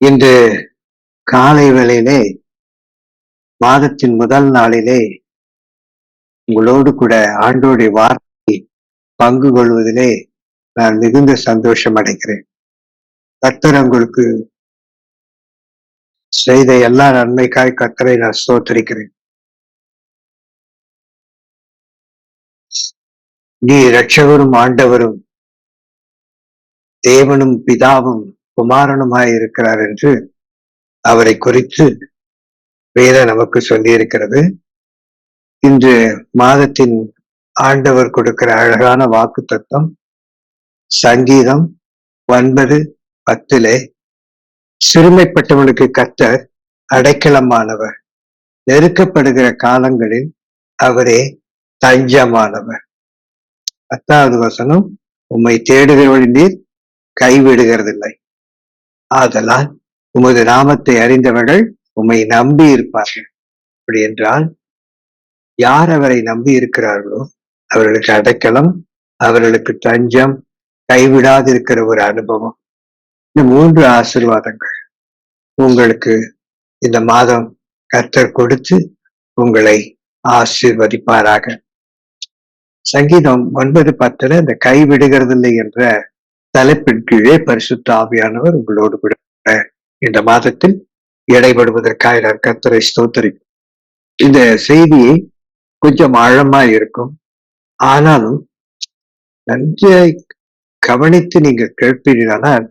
இன்று காலை வேளையிலே மாதத்தின் முதல் நாளிலே உங்களோடு கூட ஆண்டோடைய வார்த்தை பங்கு கொள்வதிலே நான் மிகுந்த சந்தோஷம் அடைகிறேன். கர்த்தர் உங்களுக்கு செய்த எல்லா நன்மைக்காய் கர்த்தரை நான் ஸ்தோத்திரிக்கிறேன். நீ இரட்சகரும் ஆண்டவரும் தேவனும் பிதாவும் குமாரனுமாய் இருக்கிறார் என்று அவரை குறித்து வேதம் நமக்கு சொல்லியிருக்கிறது. இன்று மாதத்தின் ஆண்டவர் கொடுக்கிற அழகான வாக்கு தத்துவம் சங்கீதம் 9:10 சிறுமைப்பட்டவனுக்கு கர்த்தர் அடைக்கலமானவர், நெருக்கப்படுகிற காலங்களில் அவரே தஞ்சமானவர். 10வது வசனம், உம்மை தேடுகிறவர்கள் நீர் கைவிடுகிறதில்லை, ஆதலால் உமது நாமத்தை அறிந்தவர்கள் உம்மை நம்பி இருப்பார்கள். அப்படி என்றால் யார் அவரை நம்பி இருக்கிறார்களோ அவர்களுக்கு அடைக்கலம், அவர்களுக்கு தஞ்சம், கைவிடாதிருக்கிற ஒரு அனுபவம். இந்த 3 ஆசீர்வாதங்கள் உங்களுக்கு இந்த மாதம் கர்த்தர் கொடுத்து உங்களை ஆசீர்வதிப்பாராக. சங்கீதம் 9:10 இந்த கைவிடுகிறதில்லை என்ற தலைப்பின் கீழே பரிசுத்த ஆவியானவர் உங்களோடு கூட இந்த மாதத்தில் இடைபடுவதற்காக நான் கர்த்தரை ஸ்தோத்திரிக்கிறேன். இந்த செய்தியை கொஞ்சம் ஆழமா இருக்கும், ஆனாலும் நன்றாய் கவனித்து நீங்க கேட்பீர்களானால்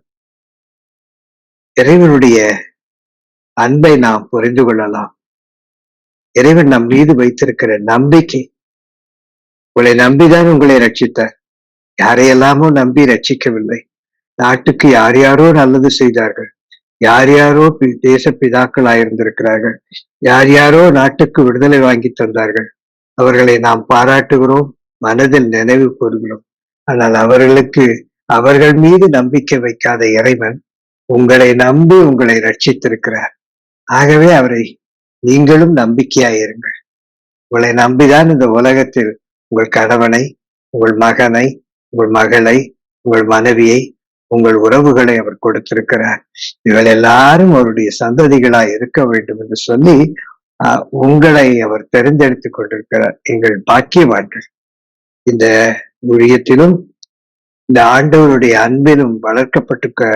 இறைவனுடைய அன்பை நாம் புரிந்து கொள்ளலாம். இறைவன் நம் மீது வைத்திருக்கிற நம்பிக்கை, உங்களை நம்பிதான் உங்களை ரட்சித்தார். யாரையெல்லாமோ நம்பி ரட்சிக்கவில்லை. நாட்டுக்கு யார் யாரோ நல்லது செய்தார்கள், யார் யாரோ தேச பிதாக்களாயிருந்திருக்கிறார்கள், யார் யாரோ நாட்டுக்கு விடுதலை வாங்கி தந்தார்கள். அவர்களை நாம் பாராட்டுகிறோம், மனதில் நினைவு கூறுகிறோம். ஆனால் அவர்கள் மீது நம்பிக்கை வைக்காத இறைவன் உங்களை நம்பி உங்களை ரட்சித்திருக்கிறார். ஆகவே அவரை நீங்களும் நம்பிக்கையாயிருங்கள். உங்களை நம்பிதான் இந்த உலகத்தில் உங்கள் கணவனை, உங்கள் மகனை, உங்கள் மகளை, உங்கள் மனைவியை, உங்கள் உறவுகளை அவர் கொடுத்திருக்கிறார். இவள் எல்லாரும் அவருடைய சந்ததிகளாய் இருக்க வேண்டும் என்று சொல்லி உங்களை அவர் தெரிந்தெடுத்துக் கொண்டிருக்கிறார். எங்கள் பாக்கியவான்கள். இந்த ஊழியத்திலும் இந்த ஆண்டவருடைய அன்பிலும் வளர்க்கப்பட்டு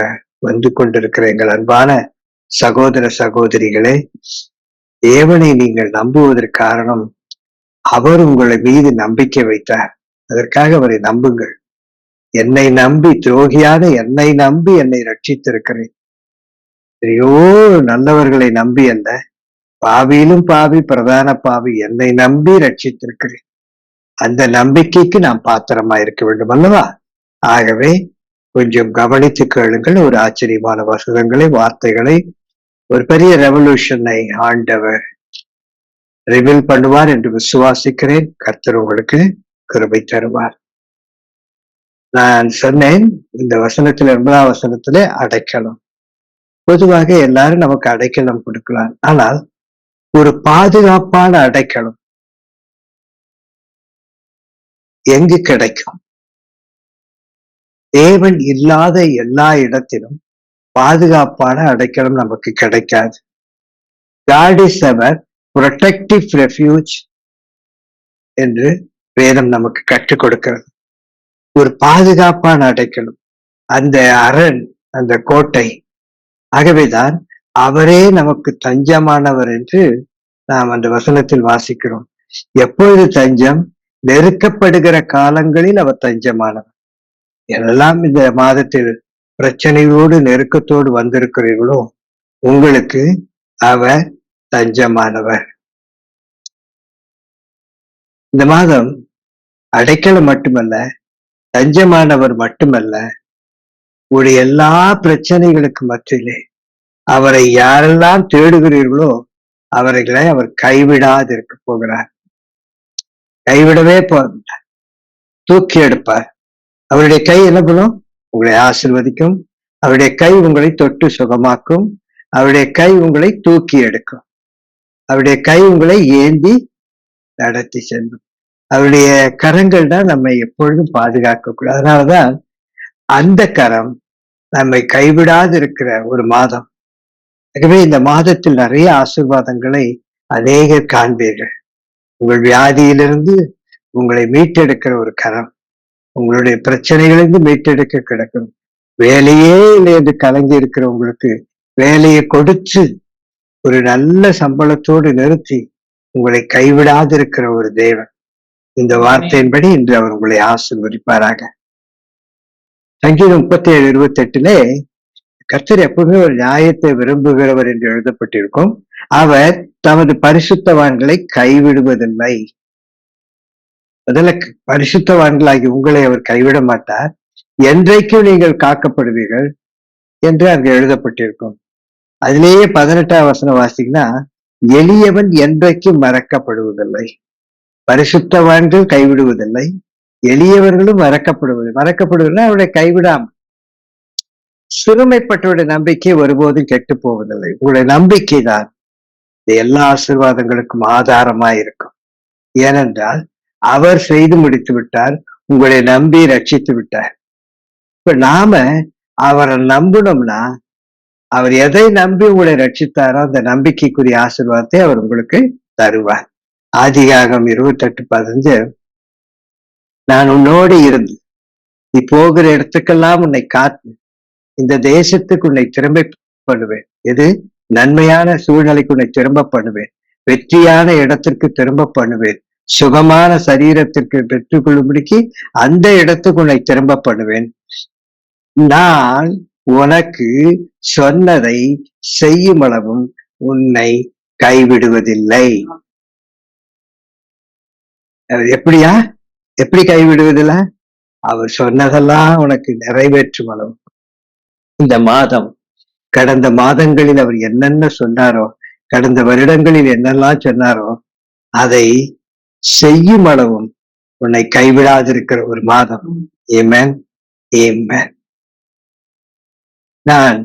வந்து கொண்டிருக்கிற எங்கள் அன்பான சகோதர சகோதரிகளே, தேவனை நீங்கள் நம்புவதற்கு காரணம் அவர் உங்களை மீது நம்பிக்கை வைத்தார். அதற்காக அவரை நம்புங்கள். என்னை நம்பி, துரோகியான என்னை நம்பி என்னை ரட்சித்திருக்கிறேன். எத்தனையோ நல்லவர்களை நம்பி அல்ல, பாவியிலும் பாவி, பிரதான பாவி என்னை நம்பி ரட்சித்திருக்கிறேன். அந்த நம்பிக்கைக்கு நாம் பாத்திரமா இருக்க வேண்டும் அல்லவா? ஆகவே கொஞ்சம் கவனித்து கேளுங்கள். ஒரு ஆச்சரியமான வசனங்களை, வார்த்தைகளை, ஒரு பெரிய ரெவல்யூஷனை ஆண்டவர் ரிவீல் பண்ணுவார் என்று விசுவாசிக்கிறேன். கர்த்தர் உங்களுக்கு கிருபை தருவார். நான் சொன்னேன், இந்த வசனத்துல 9வது வசனத்திலே அடைக்கலம். பொதுவாக எல்லாரும் நமக்கு அடைக்கலம் கொடுக்கலாம், ஆனால் ஒரு பாதுகாப்பான அடைக்கலம் எங்கு கிடைக்கும்? தேவன் இல்லாத எல்லா இடத்திலும் பாதுகாப்பான அடைக்கலம் நமக்கு கிடைக்காது. God is our protective refuge என்று வேதம் நமக்கு கற்றுக் கொடுக்கிறது. ஒரு பாதுகாப்பான அடைக்கலம், அந்த அரண், அந்த கோட்டை. ஆகவேதான் அவரே நமக்கு தஞ்சமானவர் என்று நாம் அந்த வசனத்தில் வாசிக்கிறோம். எப்பொழுது தஞ்சம்? நெருக்கப்படுகிற காலங்களில் அவர் தஞ்சமானவர். எல்லாம் இந்த மாதத்தில் பிரச்சனையோடு நெருக்கத்தோடு வந்திருக்கிறீர்களோ, உங்களுக்கு அவர் தஞ்சமானவர். இந்த மாதம் அடைக்கலம் மட்டுமல்ல, தஞ்சமானவர் மட்டுமல்ல, உடைய எல்லா பிரச்சனைகளுக்கு மத்தியிலே அவரை யாரெல்லாம் தேடுகிறீர்களோ அவர்களை அவர் கைவிடாது இருக்க போகிறார். கைவிடவே போகிறார், தூக்கி எடுப்பார். அவருடைய கை என்ன பண்ணும்? உங்களை ஆசீர்வதிக்கும். அவருடைய கை உங்களை தொட்டு சுகமாக்கும். அவருடைய கை உங்களை தூக்கி எடுக்கும். அவருடைய கை உங்களை ஏந்தி நடத்தி செல்லும். அவருடைய கரங்கள் தான் நம்மை எப்பொழுதும் பாதுகாக்கக்கூடாது. அதனாலதான் அந்த கரம் நம்மை கைவிடாது இருக்கிற ஒரு மாதம். ஆகவே இந்த மாதத்தில் நிறைய ஆசீர்வாதங்களை அநேகர் காண்பீர்கள். உங்கள் வியாதியிலிருந்து உங்களை மீட்டெடுக்கிற ஒரு கரம், உங்களுடைய பிரச்சனைகளிலிருந்து மீட்டெடுக்க கிடக்கும். வேலையே இல்லை என்று கலங்கி இருக்கிற உங்களுக்கு வேலையை கொடுத்து ஒரு நல்ல சம்பளத்தோடு நிறுத்தி உங்களை கைவிடாதிருக்கிற ஒரு தேவன். இந்த வார்த்தையின்படி இன்று அவர் உங்களை ஆசீர்வதிப்பாராக. சங்கீதம் 37:28 கர்த்தர் எப்பவுமே ஒரு நியாயத்தை விரும்புகிறவர் என்று எழுதப்பட்டிருக்கும். அவர் தமது பரிசுத்தவான்களை கைவிடுவதில்லை. முதல்ல பரிசுத்தவான்களாகி உங்களை அவர் கைவிட மாட்டார். என்றைக்கும் நீங்கள் காக்கப்படுவீர்கள் என்று அங்கு எழுதப்பட்டிருக்கும். அதிலேயே 18ஆம் வசனம் வாசிங்கன்னா, எளியவன் என்றைக்கும் மறக்கப்படுவதில்லை. பரிசுத்தவான்கள் கைவிடுவதில்லை, எளியவர்களும் மறக்கப்படுவதில்லை. அவருடைய கைவிடாம சிறுமைப்பட்டவருடைய நம்பிக்கை ஒருபோதும் கெட்டு போவதில்லை. உங்களுடைய நம்பிக்கை தான் எல்லா ஆசீர்வாதங்களுக்கும் ஆதாரமாய் இருக்கும். ஏனென்றால் அவர் செய்து முடித்து விட்டார், உங்களை நம்பி ரட்சித்து விட்டார். இப்ப நாம அவரை நம்பணும்னா, அவர் எதை நம்பி உங்களை ரட்சித்தாரோ அந்த நம்பிக்கைக்குரிய ஆசீர்வாதத்தை அவர் உங்களுக்கு தருவார். ஆதியாகமம் 28:15 நான் உன்னோடு இருந்து நீ போகிற இடத்துக்கெல்லாம் உன்னை காத்து இந்த தேசத்துக்கு உன்னை திரும்ப பண்ணுவேன். எது நன்மையான சூழ்நிலைக்கு உன்னை திரும்ப பண்ணுவேன், வெற்றியான இடத்திற்கு திரும்ப பண்ணுவேன், சுகமான சரீரத்திற்கு பெற்றுக்கொள்ளும்படிக்கு அந்த இடத்துக்கு உன்னை திரும்ப பண்ணுவேன். நான் உனக்கு சொன்னதை செய்யும் அளவும் உன்னை கைவிடுவதில்லை. எப்படியா எப்படி கைவிடுவதில்லை? அவர் சொன்னதெல்லாம் உனக்கு நிறைவேற்றும் அளவு. இந்த மாதம் கடந்த மாதங்களில் அவர் என்னென்ன சொன்னாரோ, கடந்த வருடங்களில் என்னெல்லாம் சொன்னாரோ அதை செய்யும் அளவும் உன்னை கைவிடாதிருக்கிற ஒரு மாதம். ஆமென், ஆமென். நான்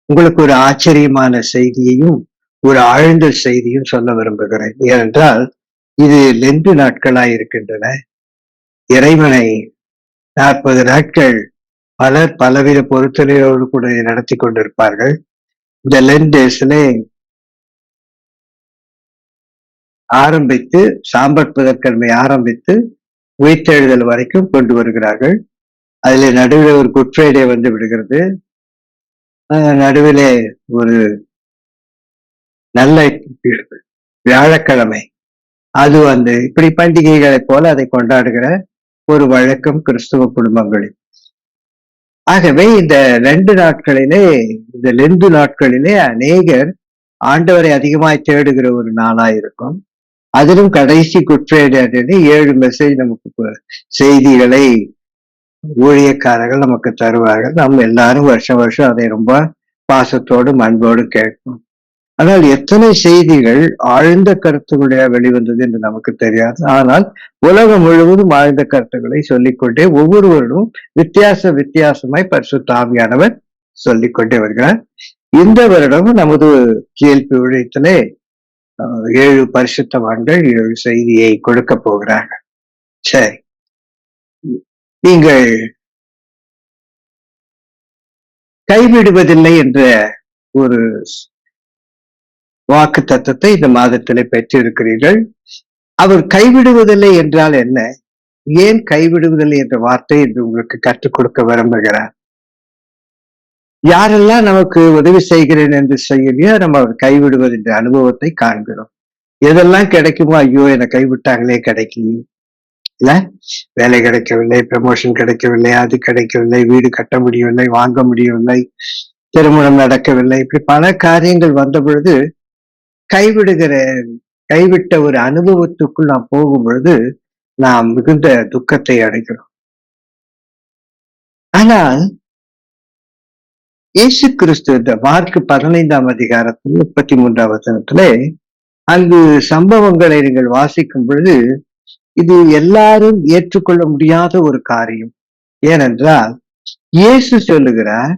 உங்களுக்கு ஒரு ஆச்சரியமான செய்தியையும் ஒரு ஆழ்ந்த செய்தியும் சொல்ல விரும்புகிறேன். ஏனென்றால் இது லெந்து நாட்களாய் இருக்கின்றன. இறைவனை 40 நாட்கள் பலர் பலவித பொருத்தனையோடு கூட நடத்தி கொண்டிருப்பார்கள். இந்த லென்ட் டேஸ்லே ஆரம்பித்து சாம்பற் புதன்கிழமை ஆரம்பித்து உயிர்த்தெழுதல் வரைக்கும் கொண்டு வருகிறார்கள். அதுல நடுவில் ஒரு குட் ஃப்ரைடே வந்து விடுகிறது. நடுவிலே ஒரு நல்ல வியாழக்கிழமை, அது வந்து இப்படி பண்டிகைகளை போல அதை கொண்டாடுகிற ஒரு வழக்கம் கிறிஸ்துவ குடும்பங்களில். ஆகவே இந்த 2 நாட்களிலே, இந்த லெந்து நாட்களிலே அநேகர் ஆண்டவரை அதிகமாய் தேடுகிற ஒரு நாளாயிருக்கும். அதிலும் கடைசி குட் ஃப்ரைடே 7 மெசேஜ் நமக்கு செய்திகளை ஊழியக்காரர்கள் நமக்கு தருவார்கள். நம்ம எல்லாரும் வருஷம் வருஷம் அதை ரொம்ப பாசத்தோடும் அன்போடு கேட்போம். ஆனால் எத்தனை செய்திகள் ஆழ்ந்த கருத்துக்களுடைய வெளிவந்தது என்று நமக்கு தெரியாது. ஆனால் உலகம் முழுவதும் ஆழ்ந்த கருத்துக்களை சொல்லிக்கொண்டே ஒவ்வொருவரும் வித்தியாசமாய் பரிசுத்த ஆவியானவர் சொல்லிக்கொண்டே வருகிறார். இந்த வருடம் நமது கேள்வி ஊழியத்திலே 7 பரிசுத்தவான்கள் 7 செய்தியை கொடுக்க போகிறார்கள். சரி, நீங்கள் கைவிடுவதில்லை என்ற ஒரு வாக்கு தத்தத்தை இந்த மாதத்திலே பெற்றிருக்கிறீர்கள். அவர் கைவிடுவதில்லை என்றால் என்ன, ஏன் கைவிடுவதில்லை என்ற வார்த்தை என்று உங்களுக்கு கற்றுக் கொடுக்க விரும்புகிறார். யாரெல்லாம் நமக்கு உதவி செய்கிறேன் என்று செய்யலையோ நம்ம அவர் கைவிடுவது என்ற அனுபவத்தை காண்கிறோம். எதெல்லாம் கிடைக்குமோ, ஐயோ என்னை கைவிட்டாங்களே, கிடைக்கல, இல்ல வேலை கிடைக்கவில்லை, ப்ரமோஷன் கிடைக்கவில்லை, அது கிடைக்கவில்லை, வீடு கட்ட முடியவில்லை, வாங்க முடியவில்லை, திருமணம் நடக்கவில்லை, இப்படி பல காரியங்கள் வந்த பொழுது கைவிட்ட ஒரு அனுபவத்துக்குள் நாம் போகும் பொழுது நாம் மிகுந்த துக்கத்தை அடைகிறோம். ஆனால் இயேசு கிறிஸ்து இந்த மார்க் 15ஆம் அதிகாரத்தில் 33ஆம் வசனத்திலே அங்கு சம்பவங்களை நீங்கள் வாசிக்கும் பொழுது இது எல்லாரும் ஏற்றுக்கொள்ள முடியாத ஒரு காரியம். ஏனென்றால் இயேசு சொல்லுகிறார்,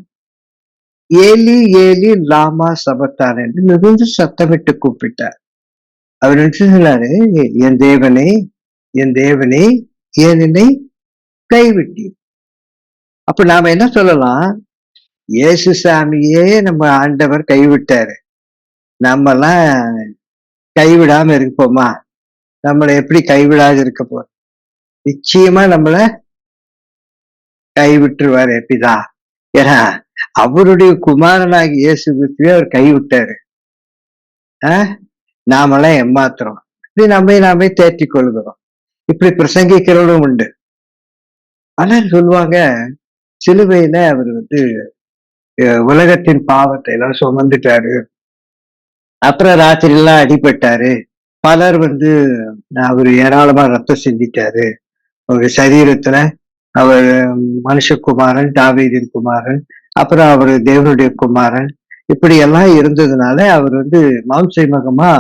ஏலி ஏலி லாமா சபத்தான் என்று மிகுந்த சத்தமிட்டு கூப்பிட்டார். அவர் சொன்னாரு, என் தேவனே என் தேவனே ஏன் என்னை கைவிட்டீர். அப்ப நாம என்ன சொல்லலாம், இயேசு சாமியே நம்ம ஆண்டவர் கைவிட்டாரு. நம்மலாம் கைவிடாம இருப்போமா? நம்மள எப்படி கைவிடாது இருக்க போறோம்? நிச்சயமா நம்மள கைவிட்டுருவாரு பிதா. ஏன்னா, அவருடைய குமாரனாகிய இயேசு கிறிஸ்துவே அவர் கைவிட்டாரு. ஆ? நாமெல்லாம் எம்மாத்திரம். இப்படி நம்மை நாமே தேற்றிக் கொள்கிறோம். இப்படி பிரசங்கிக்கிறவர்களும் உண்டு. பலர் சொல்லுவாங்க, சிலுவையில அவர் உலகத்தின் பாவத்தை எல்லாம் சுமந்துட்டாரு. அப்புறம் ராத்திரி எல்லாம் அடிபட்டாரு. பலர் அவரு ஏராளமா ரத்தம் சிந்திட்டாரு. அவரு சரீரத்துல அவர் மனுஷகுமாரன், தாவீதின் குமாரன், அப்புறம் அவரு தேவனுடைய குமாரன், இப்படி எல்லாம் இருந்ததுனால அவர் மாம்சீகமா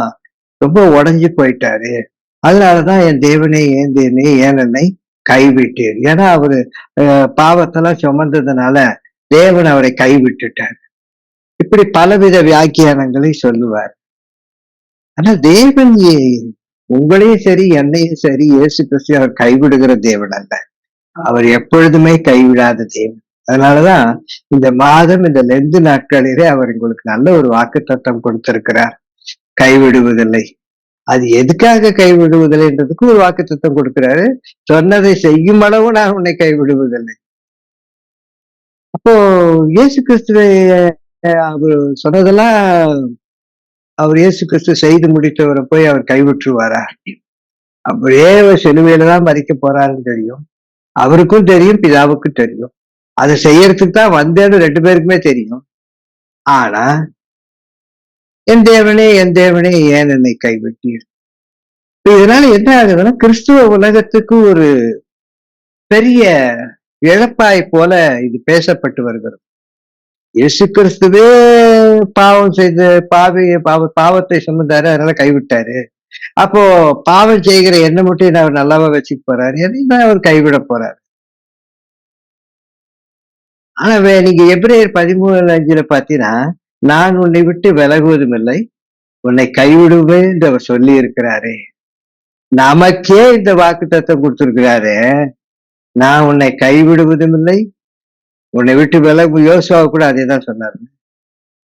ரொம்ப உடைஞ்சு போயிட்டாரு. அதனாலதான் என் தேவனே ஏன் தேவனே ஏன் என்னை கைவிட்டீர். ஏன்னா அவரு பாவத்தெல்லாம் சுமந்ததுனால தேவன் அவரை கைவிட்டுட்டார். இப்படி பலவித வியாக்கியானங்களை சொல்லுவார். ஆனா தேவன் உங்களையும் சரி என்னையும் சரி இயேசு கிறிஸ்து அவர் கைவிடுகிற தேவன் அல்ல. அவர் எப்பொழுதுமே கைவிடாத தேவன். அதனாலதான் இந்த மாதம் இந்த லெந்து நாட்களிலே அவர் உங்களுக்கு நல்ல ஒரு வாக்குத்தத்தம் கொடுத்திருக்கிறார். கைவிடுவதில்லை. அது எதுக்காக கைவிடுவதில்லைன்றதுக்கு ஒரு வாக்குத்தத்தம் கொடுக்கிறாரு. சொன்னதை செய்யும் அளவு நான் உன்னை கைவிடுவதில்லை. அப்போ இயேசு கிறிஸ்துவை அவர் சொன்னதெல்லாம் அவர் இயேசு கிறிஸ்து செய்து முடித்தவரை போய் அவர் கைவிட்டுருவாரா? அப்படியே சிலுவையில தான் மறிக்க போறாருன்னு தெரியும். அவருக்கும் தெரியும், பிதாவுக்கும் தெரியும். அதை செய்யறதுக்கு தான் வந்தேன்னு 2 பேருக்குமே தெரியும். ஆனா என் தேவனே ஏன் என்னை கைவிட்டீர்? இதனால என்ன ஆகுதுன்னா, கிறிஸ்துவ உலகத்துக்கு ஒரு பெரிய இழப்பாய் போல இது பேசப்பட்டு வருகிறது. இயேசு கிறிஸ்துவே பாவம் செய்து பாவத்தை சுமந்தாரு, அதனால கைவிட்டாரு. அப்போ பாவம் செய்கிற என்ன மட்டும் அவர் நல்லாவா வச்சுக்க போறாரு? எதையும் அவர் கைவிட போறாரு. ஆனா நீங்க எபிரேயர் 13:5 பாத்தீங்கன்னா, நான் உன்னை விட்டு விலகுவதும் இல்லை, உன்னை கைவிடுவேன் என்று அவர் சொல்லி இருக்கிறாரே. நமக்கே இந்த வாக்குத்தத்தம் கொடுத்திருக்கிறாரே, நான் உன்னை கைவிடுவதும் இல்லை, உன்னை விட்டு விலகு. யோசுவா கூட அதே தான் சொன்னாரு.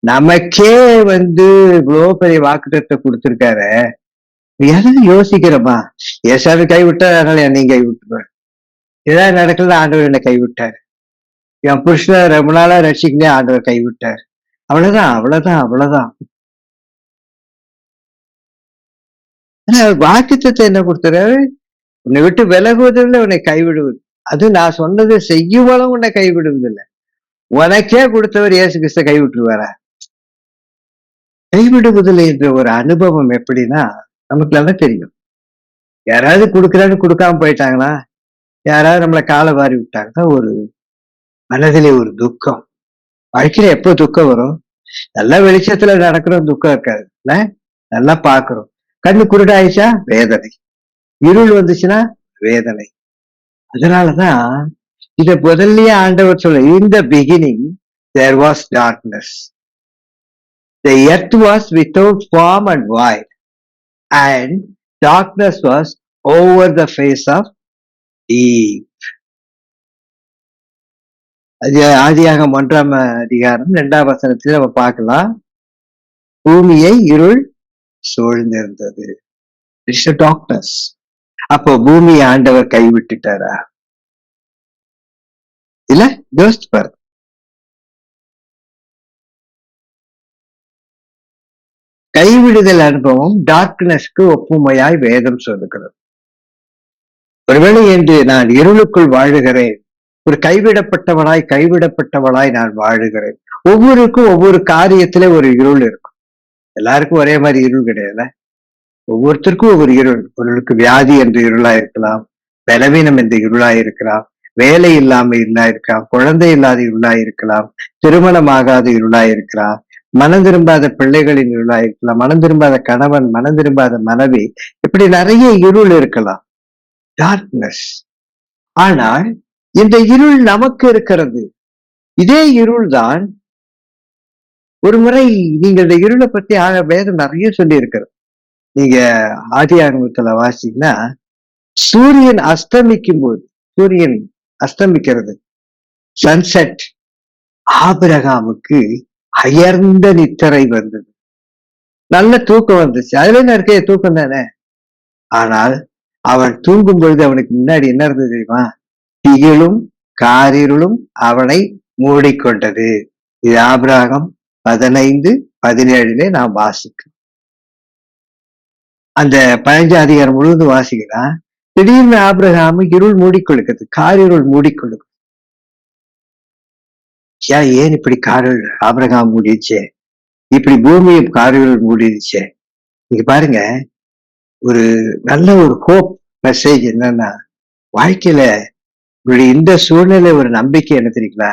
நமக்கே இவ்வளவு பெரிய வாக்குத்தத்தம் கொடுத்திருக்காரு. எதாவது யோசிக்கிறோமா? ஏசாமி கைவிட்டா அதனால என்னையும் கைவிட்டுருவார். ஏதாவது நடக்கல, ஆண்டவர் என்னை கைவிட்டார். என் புருஷனை ரொம்ப நாளா ரட்சிக்கலே, ஆண்டவர் கைவிட்டார். அவ்வளவுதான். ஆனா வாக்குத்தத்தை என்ன கொடுத்துறாரு? உன்னை விட்டு விலகுவதில்லை, உன்னை கைவிடுவது. அது நான் சொன்னது செய்யுவளும் உன்னை கைவிடுவதில்லை. உனக்கே கொடுத்தவர் இயேசு கிறிஸ்த கைவிட்டுருவாரா? கைவிடுவதில்லை என்ற ஒரு அனுபவம் எப்படின்னா, நமக்கு நல்லா தெரியும். யாராவது கொடுக்குறான்னு கொடுக்காம போயிட்டாங்களா, யாராவது நம்மளை காலை வாரி விட்டாங்கன்னா ஒரு மனதிலே ஒரு துக்கம். வாழ்க்கையில எப்போ துக்கம் வரும்? நல்லா வெளிச்சத்துல நடக்கிறோம், துக்கம் இருக்காது. நல்லா பாக்குறோம். கண்ணு குருடாயிடுச்சா வேதனை, இருள் வந்துச்சுன்னா வேதனை. அதனாலதான் இத முதல்லயே ஆண்டவர் சொல்ல, in the beginning there was darkness, the earth was without form and void, and darkness was over the face of deep. அது ஆதியாகமம் 1ஆம் அதிகாரம் 2ஆம் வசனத்துல நம்ம பார்க்கலாம். பூமியை இருள் சூழ்ந்திருந்தது. It's darkness. அப்போ பூமியை ஆண்டவர் கைவிட்டுட்டாரா? இல்ல, யோசிச்சு பாரு. கைவிடுதல் அனுபவம் டார்க்னஸ்க்கு ஒப்புமையாய் வேதம் சொல்லுகிறது. ஒருவேளை என்று நான் இருளுக்குள் வாழுகிறேன், ஒரு கைவிடப்பட்டவளாய் நான் வாழுகிறேன். ஒவ்வொருக்கும் ஒவ்வொரு காரியத்துல ஒரு இருள் இருக்கும். எல்லாருக்கும் ஒரே மாதிரி இருள் கிடையாது. ஒவ்வொருத்தருக்கும் ஒவ்வொரு இருள். ஒருவருக்கு வியாதி என்ற இருளா இருக்கலாம், பலவீனம் என்ற இருளா இருக்கலாம், வேலை இல்லாம இருளா இருக்கலாம், குழந்தை இல்லாத இருளா இருக்கலாம், திருமணமாகாத இருளா இருக்கலாம், மனம் திரும்பாத பிள்ளைகளின் இருளா இருக்கலாம், மனம் திரும்பாத கணவன், மனம் திரும்பாத மனைவி, இப்படி நிறைய இருள் இருக்கலாம், டார்க்னஸ். ஆனால் இந்த இருள் நமக்கு இருக்கிறது. இதே இருள் தான் ஒரு முறை நீங்கள் இந்த இருளை பத்தி வேதம் நிறைய சொல்லி இருக்கிறது. நீங்க ஆதியாகமத்துல வாசிங்கன்னா, சூரியன் அஸ்தமிக்கும் போது, சூரியன் அஸ்தமிக்கிறது, சன்செட், ஆபிரகாமுக்கு அயர்ந்த நித்திரை வந்தது. நல்ல தூக்கம் வந்துச்சு. அதுல என்ன இருக்கே, தூக்கம் தானே. ஆனால் அவன் தூங்கும் பொழுது அவனுக்கு முன்னாடி என்ன இருந்தது தெரியுமா? திகிலும் காரிருளும் அவனை மூடிக்கொண்டது. இது ஆபிரகாம் 15:17 நாம் வாசிக்கிறோம். அந்த 15 அதிகாரம் முழுவதும் வாசிக்கிறான். திடீர்னு ஆபிரகாம் இருள் மூடிக்கொள்ளுகிறது, காரிருள் மூடிக்கொள்ளுகிறது. ஏன் இப்படி காரிருள் ஆபிரகாம் மூடிடுச்சே, இப்படி பூமியும் காரிருள் மூடிடுச்சே. நீங்க பாருங்க, ஒரு நல்ல ஒரு ஹோப் மெசேஜ் என்னன்னா, வாழ்க்கையில இந்த சூழ்நிலை ஒரு நம்பிக்கை என்ன தெரியுங்களா?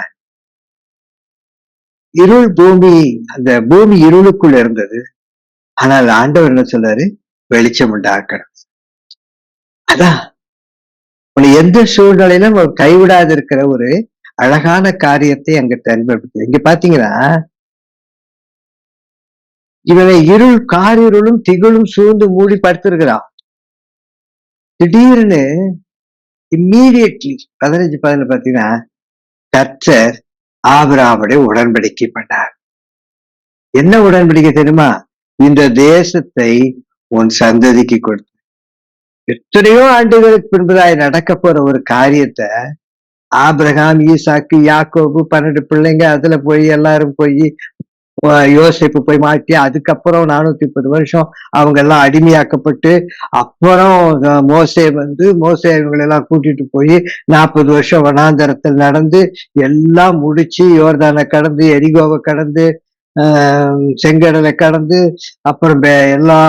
இருள் பூமி, அந்த பூமி இருளுக்குள்ள இருந்தது. ஆனால் ஆண்டவர் என்ன சொல்றாரு? வெளிச்சம் உண்டாக்கணும். அதான் உன்னை எந்த சூழ்நிலையிலும் கைவிடாது இருக்கிற ஒரு அழகான காரியத்தை அங்க தென்படுத்து. இங்க பாத்தீங்கன்னா, இவனை இருள் காரிருளும் திகிலும் சூழ்ந்து மூடி படுத்திருக்கிறான். திடீர்னு இம்மீடியட்லி 15:10 பாத்தீங்கன்னா, கர்த்தர் ஆபிரகாமுடைய உடன்படிக்கை பண்ணார். என்ன உடன்படிக்கை தெரியுமா? இந்த தேசத்தை உன் சந்ததிக்கு கொடுத்து, எத்தனையோ ஆண்டுகளுக்கு பின்பதாய் நடக்க போற ஒரு காரியத்தை ஆபிரகாம், ஈசாக்கு, யாக்கோபு 12 பிள்ளைங்க, அதுல போய் எல்லாரும் போய் யோசிப்பு போய் மாட்டி, அதுக்கப்புறம் 430 வருஷம் அவங்க எல்லாம் அடிமையாக்கப்பட்டு, அப்புறம் மோசே இவங்களெல்லாம் கூட்டிட்டு போய் 40 வருஷம் வனாந்தரத்தில் நடந்து எல்லாம் முடிச்சு, யோர்தானை கடந்து, எரிகோவை கடந்து, செங்கடலை கடந்து, அப்புறம் எல்லா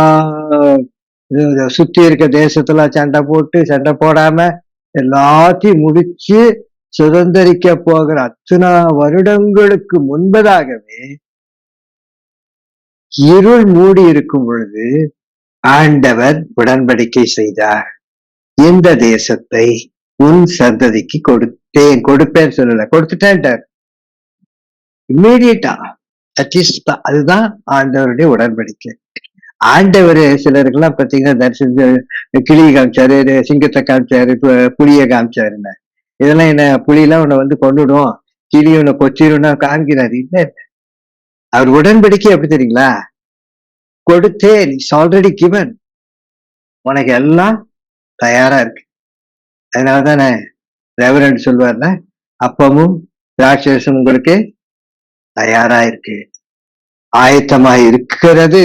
சுத்தி இருக்க தேசத்துல சண்டை போடாம எல்லாத்தையும் முடிச்சு சுதந்திரிக்க போகிற அத்தனை வருடங்களுக்கு முன்பதாகவே இருள் மூடி இருக்கும் பொழுது ஆண்டவர் உடன்படிக்கை செய்தார். இந்த தேசத்தை உன் சந்ததிக்கு கொடுப்பேன்னு சொல்லல, கொடுத்துட்டேன்ட்டார். இம்மீடியட்டா. அதுதான் ஆண்டவருடைய உடன்படிக்கை. ஆண்டவர் சிலருக்கெல்லாம் பாத்தீங்கன்னா தரிசனம் கிளி காமிச்சாரு, சிங்கத்தை காமிச்சாரு, புலிய காமிச்சாருன்னு. இதெல்லாம் என்ன, புலியெல்லாம் உன்னை வந்து கொண்டுடும், கிளி உன்னை கொச்சிரும்னா காமிக்கிறாரு. இல்ல, அவர் உடன்படிக்கை எப்படி தெரியுங்களா? கொடுத்தேன், இட்ஸ் ஆல்ரெடி கிவன், உனக்கு எல்லாம் தயாரா இருக்கு. அதனாலதானே ரெவரண்ட் சொல்வார்ல, அப்பமும் திராட்சரசம் உங்களுக்கு தயாரா இருக்கு, ஆயத்தமா இருக்கிறது.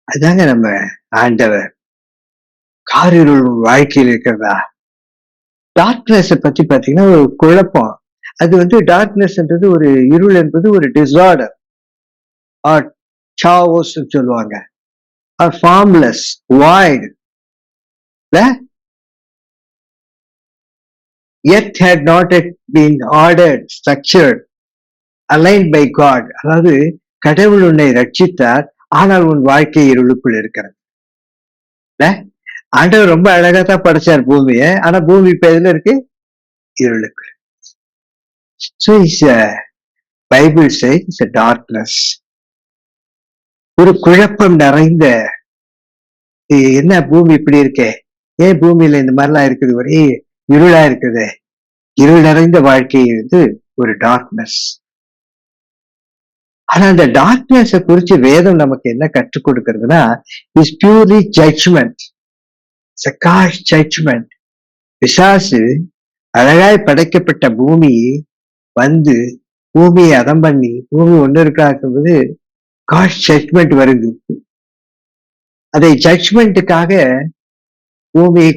அதாங்க நம்ம ஆண்டவர். காரிருள் வாழ்க்கையில் இருக்கிறதா? டார்க்னஸ் பத்தி பாத்தீங்கன்னா ஒரு குழப்பம். அது வந்து டார்க்னஸ்ன்றது, ஒரு இருள் என்பது ஒரு டிசார்டர் ஆர் சாவோஸ் சொல்லுவாங்க, or formless void. Yet had not yet been ordered, structured, aligned by God. அதாவது கடவுள் உன்னை ரட்சித்தார், ஆனால் உன் வாழ்க்கை இருளுக்குள் இருக்கிறது. ஆண்டவர் ரொம்ப அழகா தான் படைச்சார் பூமியை, ஆனா பூமி இப்ப எதுல இருக்கு? இருளுக்குள். So it's a Bible says it's a darkness. ஒரு குழப்பம் நிறைந்த, என்ன பூமி இப்படி இருக்கே, ஏன் பூமியில இந்த மாதிரிலாம் இருக்குது, ஒரே இருளா இருக்குது, இருள் நிறைந்த வாழ்க்கை வந்து ஒரு டார்க்னஸ். ஆனா அந்த டார்க்னஸ் குறிச்சு வேதம் நமக்கு என்ன கற்றுக் கொடுக்கிறதுனா, இஸ் பியூர்லி ஜட்ஜ்மெண்ட், ஜட்ஜ்மெண்ட். பிசாசு அழகாய் படைக்கப்பட்ட பூமி வந்து பூமியை அதம் பண்ணி பூமி ஒண்ணு இருக்காக்கும்போது காட் ஜட்ஜ்மெண்ட் வருது. அதை ஜட்ஜ்மெண்ட்டுக்காக பூமியை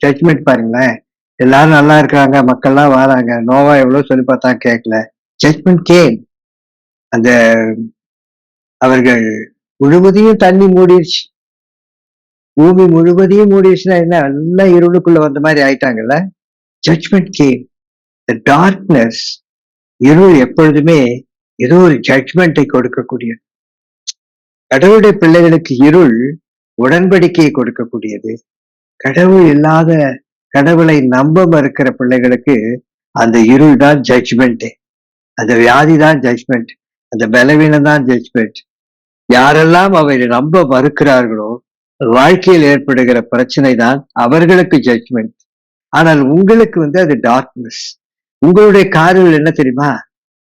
ஜட்ஜ்மெண்ட் பாருங்களேன், எல்லாரும் நல்லா இருக்காங்க, மக்கள்லாம் வராங்க, நோவா எவ்வளவு சொல்லி பார்த்தா கேட்கல, ஜட்ஜ்மெண்ட் கேம். அந்த அவர்கள் முழுவதையும் தண்ணி மூடிடுச்சு, பூமி முழுவதையும் மூடிடுச்சுன்னா என்ன, எல்லாம் இருளுக்குள்ள வந்த மாதிரி ஆயிட்டாங்கல்ல. Judgement game. தி டார்க்னஸ், இருள் எப்பொழுதுமே ஏதோ ஒரு ஜட்ஜ்மெண்ட்டை கொடுக்கக்கூடியது. கடவுளுடைய பிள்ளைகளுக்கு இருள் உடன்படிக்கையை கொடுக்கக்கூடியது. கடவுள் இல்லாத, கடவுளை நம்ப மறுக்கிற பிள்ளைகளுக்கு அந்த இருள் தான் ஜட்ஜ்மெண்ட், அந்த வியாதி தான் ஜட்ஜ்மெண்ட், அந்த பலவீனம் தான் ஜட்ஜ்மெண்ட். யாரெல்லாம் அவரை நம்ப மறுக்கிறார்களோ வாழ்க்கையில் ஏற்படுகிற பிரச்சனை தான் அவர்களுக்கு ஜட்ஜ்மெண்ட். ஆனால் உங்களுக்கு வந்து அது டார்க்னஸ். உங்களுடைய காரில் என்ன தெரியுமா?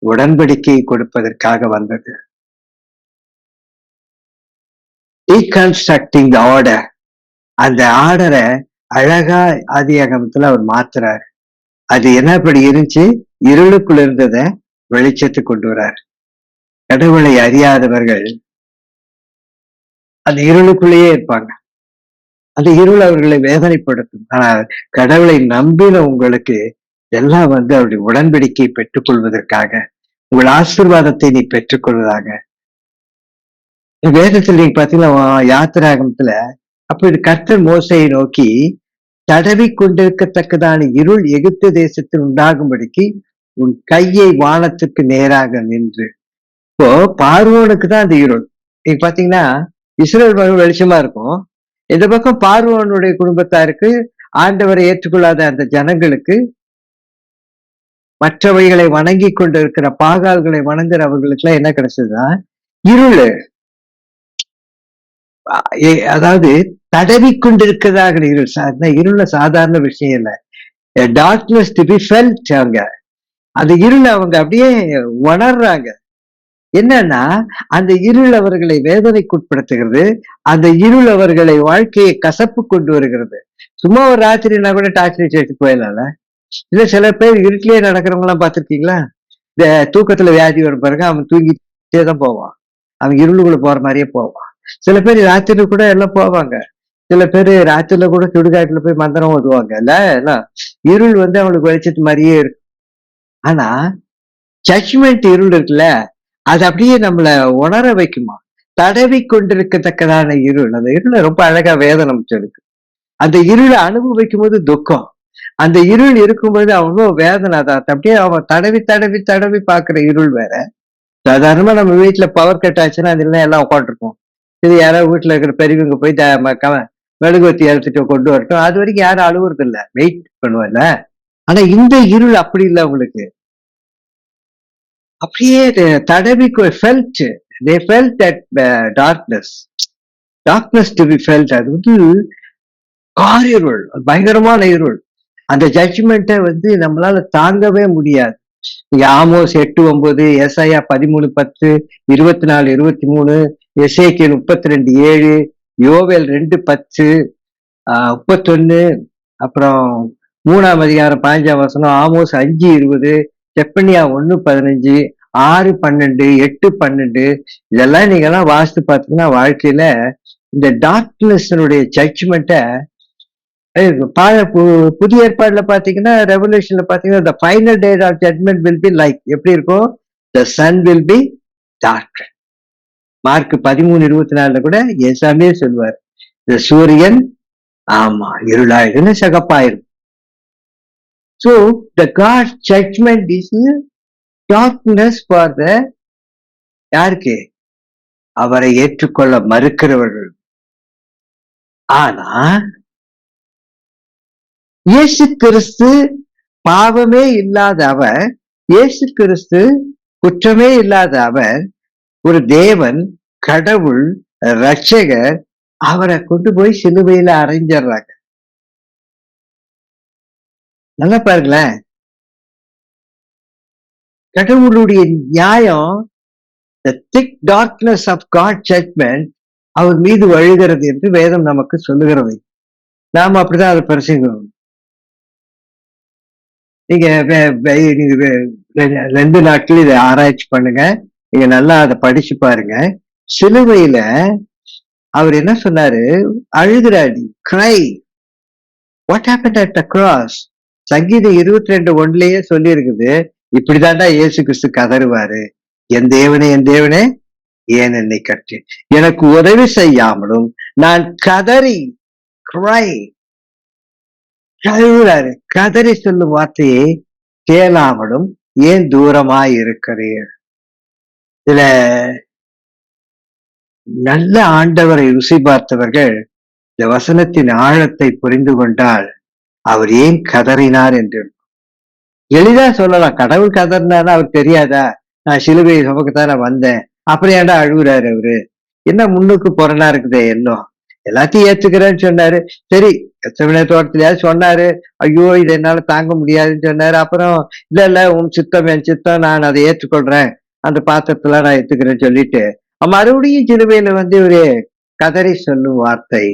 உடன்படிக்கையை கொடுப்பதற்காக வந்தது. Reconstructing the order. அந்த ஆர்டரை அழகா ஆதியாகமத்துல அவர் மாத்துறாரு. அது என்னப்படி இருந்துச்சு? இருளுக்குள்ள இருந்தத வெளிச்சத்துக்கு கொண்டு வரார். கடவுளை அறியாதவர்கள் அந்த இருளுக்குள்ளேயே இருப்பாங்க. அந்த இருள் அவர்களை வேதனைப்படுத்தும். ஆனால் கடவுளை நம்பின உங்களுக்கு எல்லாம் அவருடைய உடன்படிக்கையை பெற்றுக் கொள்வதற்காக, உங்கள் ஆசீர்வாதத்தை நீ பெற்றுக்கொள்வதாக. வேதத்தில் நீங்க பாத்தீங்கன்னா யாத்திராகமத்துல அப்படி கர்த்தர் மோசையை நோக்கி, தடவி கொண்டிருக்கத்தக்கதான இருள் எகிப்து தேசத்தில் உண்டாகும்படிக்கு உன் கையை வானத்துக்கு நேராக நின்று. இப்போ பார்வோனுக்கு தான் அந்த இருள். நீங்க பாத்தீங்கன்னா இஸ்ரேல் மகன் வெளிச்சமா இருக்கும். இந்த பக்கம் பார்வோனுடைய குடும்பத்தாருக்கு, ஆண்டவரை ஏற்றுக்கொள்ளாத அந்த ஜனங்களுக்கு, மற்றவைகளை வணங்கி கொண்டிருக்கிற பாகால்களை வணங்குற அவர்களுக்கு எல்லாம் என்ன கிடைச்சதுன்னா இருள். அதாவது தடவி கொண்டிருக்கிறதாக இருள். இருள சாதாரண விஷயம் இல்லை. Darkness to be felt. அவங்க அந்த இருள் அவங்க அப்படியே உணர்றாங்க. என்னன்னா அந்த இருள் அவர்களை வேதனைக்குட்படுத்துகிறது. அந்த இருள் அவர்களை வாழ்க்கையை கசப்பு கொண்டு வருகிறது. சும்மா ஒரு ராத்திரினா கூட டார்ச் லைட் எடுத்து போயிடலாம்ல. இல்ல சில பேர் இருட்டிலேயே நடக்கிறவங்க எல்லாம் பார்த்திருக்கீங்களா? இந்த தூக்கத்துல வியாதி வரும் பாருங்க, அவன் தூங்கிட்டே தான் போவான். அவன் இருளுக்குள்ள போற மாதிரியே போவான். சில பேர் ராத்திரில கூட எல்லாம் போவாங்க. சில பேர் ராத்திரில கூட சுடுகாட்டுல போய் மந்திரம் ஓதுவாங்க. இல்ல இருள் அவனுக்கு வெளிச்சத்து மாதிரியே இருக்கு. ஆனா ஜட்ஜ்மெண்ட் இருள் இருக்குல்ல, அது அப்படியே நம்மள உணர வைக்குமா? தடவி கொண்டிருக்கத்தக்கதான இருள். அந்த இருளை ரொம்ப அழகா வேதம் நமக்கு. அந்த இருளை அனுபவிக்கும் போது துக்கம், அந்த இருள் இருக்கும்போது அவ்வளோ வேதனை தான். அப்படியே அவன் தடவி தடவி தடவி பாக்குற இருள் வேற. சாதாரணமா நம்ம வீட்டுல பவர் கட் ஆச்சுன்னா அதுல எல்லாம் உட்காந்துருப்போம். சரி, யாராவது வீட்டுல இருக்கிற பெரியவங்க போய் மெழுகுவத்தி எடுத்துட்டு கொண்டு வரட்டும், அது வரைக்கும் யாரும் அழுவுறது இல்ல, வெயிட் பண்ணுவாங்க. ஆனா இந்த இருள் அப்படி இல்லை உங்களுக்கு. அப்படியே தடவி felt, they felt that darkness to be felt. அது காரிருள், பயங்கரமான இருள். அந்த ஜட்ஜ்மெண்ட்டை நம்மளால தாங்கவே முடியாது. ஆமோஸ் 8:9, ஏசாயா 13:10, 24:23, எசேக்கியேல் 32:7, யோவேல் 2:10, 31, அப்புறம் 3ஆம் அதிகாரம் 15ஆம் வசனம், ஆமோஸ் 5:20, செப்பனியா 1:15, 6:12, 8:12, இதெல்லாம் நீங்க எல்லாம் வாசித்து பார்த்தீங்கன்னா வாழ்க்கையில இந்த டார்க்னஸ்னுடைய ஜட்ஜ்மெண்ட்டை, புதிய ஏற்பாடுல பாத்தீங்கன்னா, ரெவல்யூஷன்ல பாத்தீங்கன்னா, the final day of judgment will be like, எப்படி இருக்கும்? The sun will be dark. Mark 13:24 கூட ஏசாமியே சொல்லுவார், இந்த சூரியன் இருளாயிடுன்னு சகப்பாயிரும். So the God's judgment is darkness for the யாருக்கு? அவரை ஏற்றுக்கொள்ள மறுக்கிறவர்கள். ஆனா இயேசு கிறிஸ்து பாவமே இல்லாத அவர், இயேசு கிறிஸ்து குற்றமே இல்லாத அவர், ஒரு தேவன், கடவுள், ரட்சகர், அவரை கொண்டு போய் சிலுவையில அறைஞ்சிடுறாங்க. நல்லா பாருங்களேன், கடவுளுடைய நியாயம், the thick darkness of God's judgment அவர் மீது வழுகிறது என்று வேதம் நமக்கு சொல்லுகிறது. நாம அப்படிதான் அதை பரிசீலிக்கணும். நீங்க 2 நாட்கள் இதை ஆராய்ச்சி பண்ணுங்க. நீங்க நல்லா அதை படிச்சு பாருங்க. சிலுவையில அவர் என்ன சொன்னாரு? அழுகிறாடி, cry. What happened at the cross? சங்கீதம் 22:1 சொல்லி இருக்குது, இப்படிதான்டா இயேசு கிறிஸ்து கதறுவாரு, என் தேவனே என் தேவனே ஏன் என்னை கட்டி எனக்கு உதவி செய்யாமலும் நான் கதறி, cry, கழுவுறாரு. கதறி சொல்லும் வார்த்தையை கேளாமலும் ஏன் தூரமாய் இருக்கிறீர்? இதுல நல்ல ஆண்டவரை ருசி பார்த்தவர்கள் இந்த வசனத்தின் ஆழத்தை புரிந்து கொண்டால் அவர் ஏன் கதறினார் என்று எளிதா சொல்லலாம். கடவுள் கதறினார்னா அவர் தெரியாதா? நான் சிலுவையை சுமக்கத்தான் நான் வந்தேன், அப்புறம் ஏன்டா அழுகுறாரு அவரு? என்ன முன்னுக்கு புறனா இருக்குதே எல்லாம். எல்லாத்தையும் ஏத்துக்கிறேன்னு சொன்னாரு. சரி, கெத்செமனே தோட்டத்திலயாவது சொன்னாரு. ஐயோ! இது என்னால தாங்க முடியாதுன்னு சொன்னாரு. அப்புறம் இல்ல, இல்ல உன் சித்தம் என் சித்தம், நான் அதை ஏற்றுக்கொள்றேன். அந்த பாத்திரத்தலாம் நான் ஏத்துக்கிறேன்னு சொல்லிட்டு, மறுபடியும் சிலுவையில வந்து ஒரு கதறி சொல்லும் வார்த்தை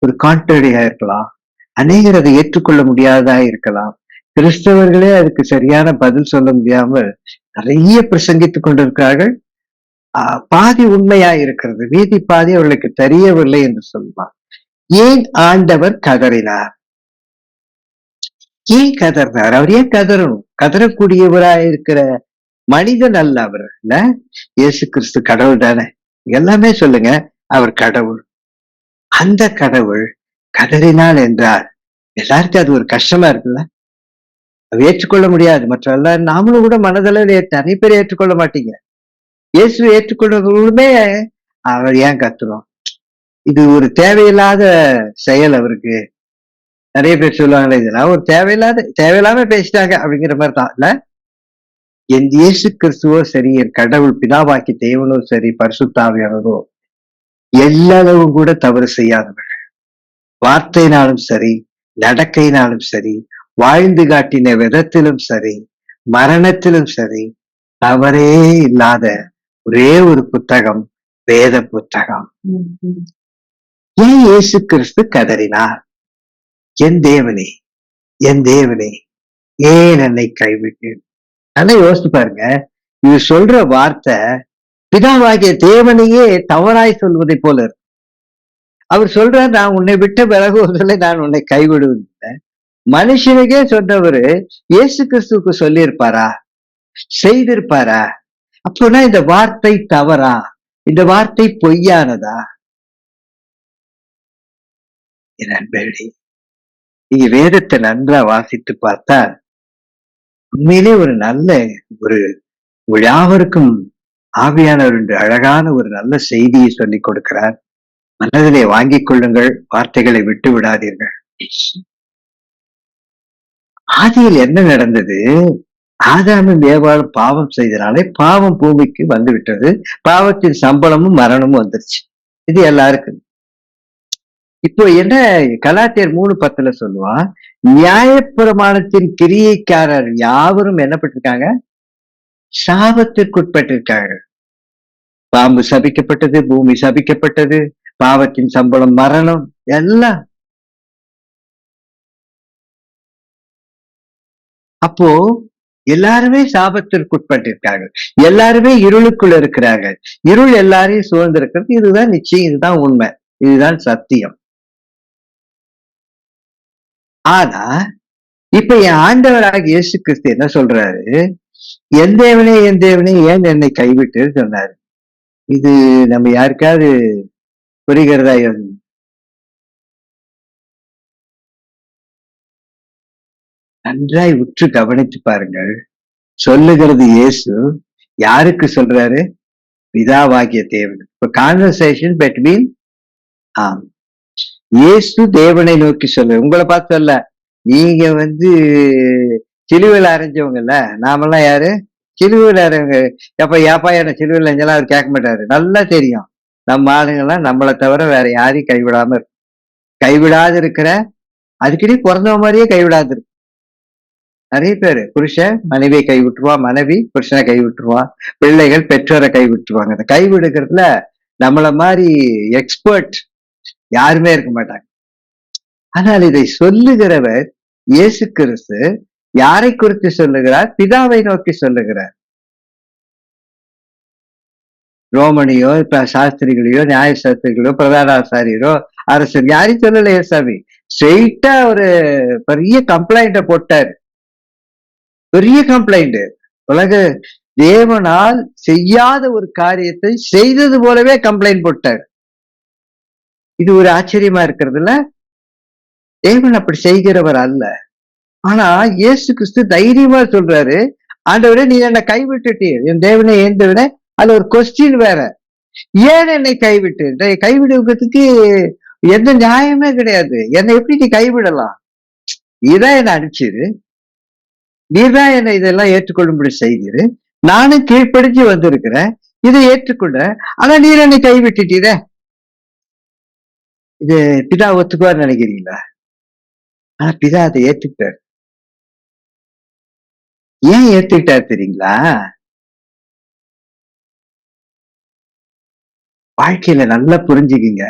ஒரு கான்ட்ரடியா இருக்கலாம். அநேகர் அதை ஏற்றுக்கொள்ள முடியாததா இருக்கலாம். கிறிஸ்தவர்களே அதுக்கு சரியான பதில் சொல்ல முடியாமல் நிறைய பிரசங்கித்துக் கொண்டிருக்கிறார்கள். பாதி உண்மையா இருக்கிறது, மீதி பாதி அவர்களுக்கு தெரியவில்லை என்று சொல்லலாம். ஏன் ஆண்டவர் கதறினார்? ஏன் கதறினார்? அவர் ஏன் கதறணும்? கதறக்கூடியவராய் இருக்கிற மனிதன் அல்ல அவர், இல்ல? இயேசு கிறிஸ்து கடவுள் தானே. எல்லாமே சொல்லுங்க, அவர் கடவுள். அந்த கடவுள் கதறினாள் என்றால் எல்லாருக்கும் அது ஒரு கஷ்டமா இருக்குல்ல. அது ஏற்றுக்கொள்ள முடியாது. மற்ற எல்லாம் நாமளும் கூட மனதளவில் நிறைய பேர் ஏற்றுக்கொள்ள மாட்டீங்க. இயேசு ஏற்றுக்கொள்றவர்களுமே அவர் ஏன் கத்துறோம்? இது ஒரு தேவையில்லாத செயல் அவருக்கு. நிறைய பேர் சொல்லுவாங்களே, இதெல்லாம் ஒரு தேவையில்லாம பேசிட்டாங்க அப்படிங்கிற மாதிரி தான் இல்ல. என் இயேசு கிறிஸ்துவோ சரி, என் கடவுள் பிதாவாக்கி தேவனோ சரி, பரிசுத்தாவியானதோ எல்லாளவும் கூட தவறு செய்யாதவர்கள். வார்த்தையினாலும் சரி, நடக்கையினாலும் சரி, வாழ்ந்து காட்டின விதத்திலும் சரி, மரணத்திலும் சரி, தவறே இல்லாத ஒரே ஒரு புத்தகம் வேத புத்தகம். ஏன் இயேசு கிறிஸ்து கதறினார்? என் தேவனே, என் தேவனே, ஏன் என்னை கைவிட்டேன்? நல்லா யோசிச்சு பாருங்க. இது சொல்ற வார்த்தை பிதாவாகிய தேவனையே தவறாய் சொல்வதை போல இருக்கு. அவர் சொல்றார், நான் உன்னை விட்ட விலகுவதில்லை, நான் உன்னை கைவிடுவதில்லை. மனுஷனுக்கே சொன்னவரு இயேசு கிறிஸ்துவுக்கு சொல்லியிருப்பாரா? செய்திருப்பாரா? அப்போனா இந்த வார்த்தை தவறா? இந்த வார்த்தை பொய்யானதா? என் நண்பர்களே, நீங்க வேதத்தை நன்றா வாசித்து பார்த்தால் உண்மையிலே ஒரு நல்ல ஒரு யாவருக்கும் ஆவியானவர் என்று அழகான ஒரு நல்ல செய்தியை சொல்லிக் கொடுக்கிறார். மனதிலே வாங்கிக் கொள்ளுங்கள், வார்த்தைகளை விட்டு விடாதீர்கள். ஆதியில் என்ன நடந்தது? ஆதாமும் ஏவாளும் பாவம் செய்தனாலே பாவம் பூமிக்கு வந்து விட்டது. பாவத்தின் சம்பளமும் மரணமும் வந்துருச்சு. இது எல்லாருக்கும். இப்போ என்ன கலாத்தியர் 3:10 சொல்லுவான், நியாயப்பிரமாணத்தின் கிரியைக்காரர் யாவரும் என்ன பட்டிருக்காங்க? சாபத்திற்குட்பட்டிருக்காங்க. பாம்பு சபிக்கப்பட்டது, பூமி சபிக்கப்பட்டது, பாவத்தின் சம்பளம் மரணம், எல்லாம். அப்போ எல்லாருமே சாபத்திற்குட்பட்டிருக்காங்க. எல்லாருமே இருளுக்குள்ள இருக்கிறார்கள். இருள் எல்லாரையும் சூழ்ந்திருக்கிறது. இதுதான் நிச்சயம், இதுதான் உண்மை, இதுதான் சத்தியம். ஆனா இப்ப என் ஆண்டவராக இயேசு கிறிஸ்து என்ன சொல்றாரு? என் தேவனே, என் தேவனே, ஏன் என்னை கைவிட்டு சொன்னாரு. இது நம்ம யாருக்காவது புரிகிறதா? நன்றாய் உற்று கவனித்து பாருங்கள். சொல்லுகிறது இயேசு யாருக்கு சொல்றாரு? பிதாவாகிய தேவன். இப்ப கான்வர்சேஷன் பெட்வீன் இயேசு தேவனை நோக்கி சொல்லு. உங்களை பார்த்து சொல்ல. நீங்க வந்து சிலுவையில் அரைஞ்சவங்கல்ல, நாமெல்லாம் யாரு? சிலுவையில் அரைவங்க. ஏப்பா என்ன சிலுவையில் அஞ்செல்லாம் அவர் கேட்க மாட்டாரு. நல்லா தெரியும், நம்ம ஆளுங்கெல்லாம் நம்மளை தவிர வேற யாரையும் கைவிடாம இருக்கு. கைவிடாது இருக்கிற, அதுக்கிட்டே பிறந்தவ மாதிரியே கைவிடாது இருக்கு. நிறைய பேரு புருஷன் மனைவியை கைவிட்டுருவான், மனைவி புருஷனை கைவிட்டுருவான், பிள்ளைகள் பெற்றோரை கைவிட்டுருவாங்க. அந்த கைவிடுக்கிறதுல நம்மள மாதிரி எக்ஸ்பர்ட் யாருமே இருக்க மாட்டாங்க. ஆனால் இதை சொல்லுகிறவர் இயேசு கிறிஸ்து யாரை குறித்து சொல்லுகிறார்? பிதாவை நோக்கி சொல்லுகிறார். ரோமனியோ, இப்ப சாஸ்திரிகளையோ, நியாய சாஸ்திரிகளோ, பிரதான ஆசாரியரோ, அரசர் யாரையும் சொல்லல. ஏசாமி ஸ்ட்ரெயிட்டா ஒரு பெரிய கம்ப்ளைண்ட போட்டார். பெரிய கம்ப்ளைண்ட். உலக தேவனால் செய்யாத ஒரு காரியத்தை செய்தது போலவே கம்ப்ளைண்ட் போட்டார். இது ஒரு ஆச்சரியமா இருக்கிறது இல்ல? தேவன் அப்படி செய்கிறவர் அல்ல. ஆனா இயேசு கிறிஸ்து தைரியமா சொல்றாரு, ஆண்டவரே நீ என்னை கைவிட்டுட்டீர், என் தேவனை ஏன் தேவனே. அதுல ஒரு கொஸ்டின் வேற, ஏன் என்னை கைவிட்டு? கைவிடுவதற்கு எந்த நியாயமே கிடையாது. என்னை எப்படி நீ கைவிடலாம்? இதான் என்னை அனுப்பிச்சிரு, நீதான் என்னை இதெல்லாம் ஏற்றுக்கொள்ளும்படி செய்திரு, நானும் கீழ்ப்படிஞ்சு வந்திருக்கிறேன், இதை ஏற்றுக்கொண்ட, ஆனா நீர் என்னை கைவிட்டுட்டீர. இது பிதா ஒத்துக்குவார்ன்னு நினைக்கிறீங்களா? ஆனா பிதா அதை ஏத்துக்கிட்டாரு. ஏன் ஏத்துக்கிட்டாரு தெரியுங்களா? வாழ்க்கையில நல்லா புரிஞ்சுக்குங்க.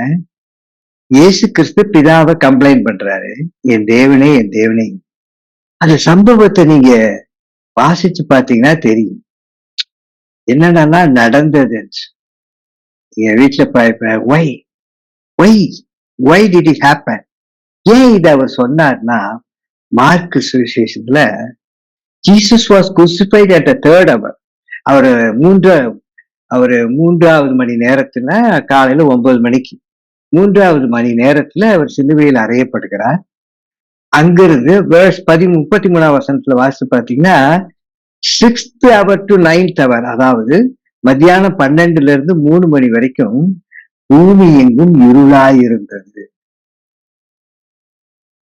இயேசு கிறிஸ்து பிதாவை கம்ப்ளைண்ட் பண்றாரு. என் தேவனே, என் தேவனே. அந்த சம்பவத்தை நீங்க வாசிச்சு பாத்தீங்கன்னா தெரியும். என்னென்னலாம் நடந்தது. என் வீட்டுல why why why did it happen? ஏன் இதை அவர் சொன்னார்னா, மார்க் சுவிசேஷத்துல Jesus was crucified at the third hour. அவரு மூன்று அவரு 3வது மணி நேரத்துல, காலையில 9 மணிக்கு 3வது மணி நேரத்துல அவர் சிலுவையில் அறையப்படுகிறார். அங்கிருந்து வேர்ஸ் 33ஆம் வசனத்துல வாசித்து பாத்தீங்கன்னா, 6th hour to 9th hour, அதாவது மத்தியானம் 12ல இருந்து 3 மணி வரைக்கும் பூமி எங்கும் இருளாய் இருந்தது.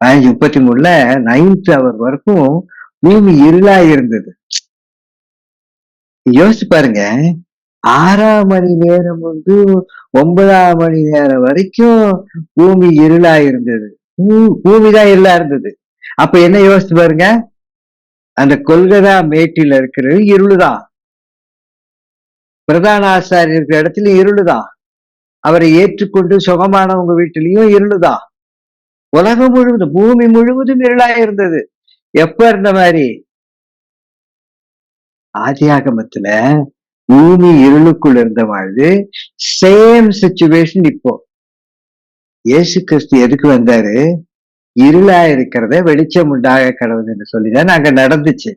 15:33ல 9th hour வரைக்கும் பூமி இருளாய் இருந்தது. யோசிச்சு பாருங்க, 6ஆம் மணி நேரம் 9ஆம் மணி நேரம் வரைக்கும் பூமி இருளா இருந்தது. பூமிதான் இருளா இருந்தது. அப்ப என்ன யோசிச்சு பாருங்க, அந்த கொல்கதா மேட்டில இருக்கிறது இருளுதான். பிரதான ஆசாரியர் இருக்கிற இடத்துல இருளுதான். அவரை ஏற்றுக்கொண்டு சுகமானவங்க வீட்டிலையும் இருளுதான். உலகம் முழுவதும், பூமி முழுவதும் இருளா இருந்தது. எப்ப இருந்த மாதிரி? ஆதியாகமத்துல பூமி இருளுக்குள் இருந்த வாழ்வு. சேம் சிச்சுவேஷன் இப்போ. இயேசு கிறிஸ்து எதுக்கு வந்தாரு? இருளா இருக்கிறத வெளிச்சம் உண்டாக கடவுள்னு சொல்லிதான் அங்க நடந்துச்சு.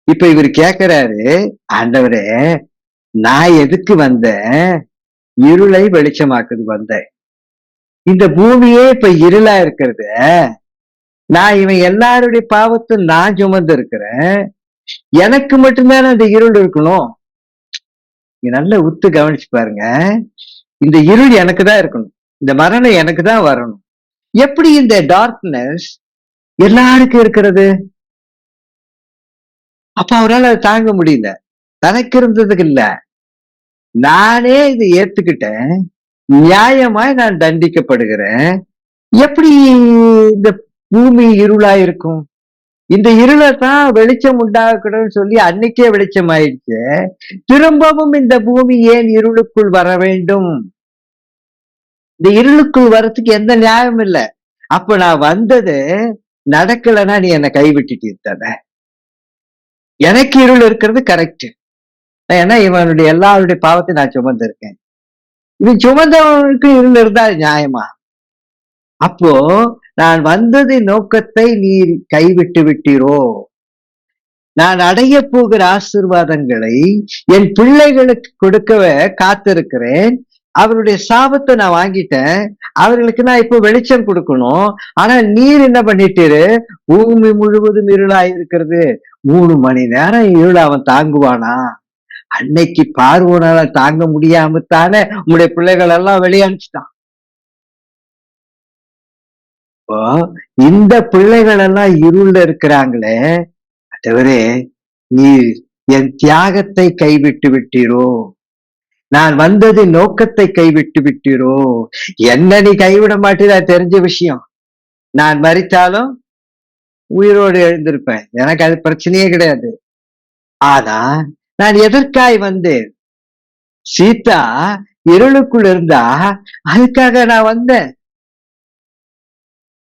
இப்ப இவர் கேக்குறாரு, ஆண்டவரே நான் எதுக்கு வந்தேன்? இருளை வெளிச்சமாக்குது வந்தேன். இந்த பூமியே இப்ப இருளா இருக்கிறது. நான் இவன் எல்லாருடைய பாவத்தை நான் சுமந்து இருக்கிறேன். எனக்கு மட்டும்தானே அந்த இருள் இருக்கணும். நல்ல உத்து கவனிச்சு பாருங்க. இந்த இருள் எனக்கு தான் இருக்கணும். இந்த மரணம் எனக்கு தான் வரணும். எப்படி இந்த டார்க்னஸ் எல்லாருக்கும் இருக்கிறது? அப்ப அவரால் அதை தாங்க முடியல. தனக்கு இருந்ததுக்கு இல்ல, நானே இதை ஏத்துக்கிட்டேன். நியாயமாய் நான் தண்டிக்கப்படுகிறேன். எப்படி இந்த பூமி இருளா இருக்கும்? இந்த இருளை தான் வெளிச்சம் உண்டாகக்கூடாதுன்னு சொல்லி அன்னைக்கே வெளிச்சம் ஆயிடுச்சு. திரும்பவும் இந்த பூமி ஏன் இருளுக்குள் வர வேண்டும்? இந்த இருளுக்குள் வர்றதுக்கு எந்த நியாயம் இல்லை. அப்ப நான் வந்தது நடக்கலைன்னா நீ என்னை கைவிட்டுட்டு. எனக்கு இருள் இருக்கிறது கரெக்ட். ஏன்னா இவனுடைய எல்லாருடைய பாவத்தை நான் சுமந்து இருக்கேன். இவன் சுமந்தவனுக்கு இருள் இருந்தா நியாயமா? அப்போ நான் வந்தது நோக்கத்தை நீர் கைவிட்டு விட்டீரோ? நான் அடைய போகிற ஆசீர்வாதங்களை என் பிள்ளைகளுக்கு கொடுக்கவே காத்திருக்கிறேன். அவருடைய சாபத்தை நான் வாங்கிட்டேன். அவர்களுக்கு நான் இப்போ வெளிச்சம் கொடுக்கணும். ஆனா நீர் என்ன பண்ணிட்டீரு? பூமி முழுவதும் இருளாய் இருக்கிறது. 3 மணி நேரம் இருள் அவன் தாங்குவானா? அன்னைக்கு பார்வோனால தாங்க முடியாமத்தானே உங்களுடைய பிள்ளைகள் எல்லாம் வெளியே அனுப்பிச்சிட்டான். இப்போ இந்த பிள்ளைகள் எல்லாம் இருள்ல இருக்கிறாங்களே, ஆண்டவரே நீ என் தியாகத்தை கைவிட்டு விட்டீரோ? நான் வந்தது நோக்கத்தை கைவிட்டு விட்டீரோ? என்ன நீ கைவிட மாட்டேதா தெரிஞ்ச விஷயம். நான் மரித்தாலும் உயிரோடு எழுந்திருப்பேன். எனக்கு அது பிரச்சனையே கிடையாது. ஆனா நான் எதற்காய் வந்தேன்? சீதா இருளுக்குள் இருந்தா அதுக்காக நான் வந்தேன்.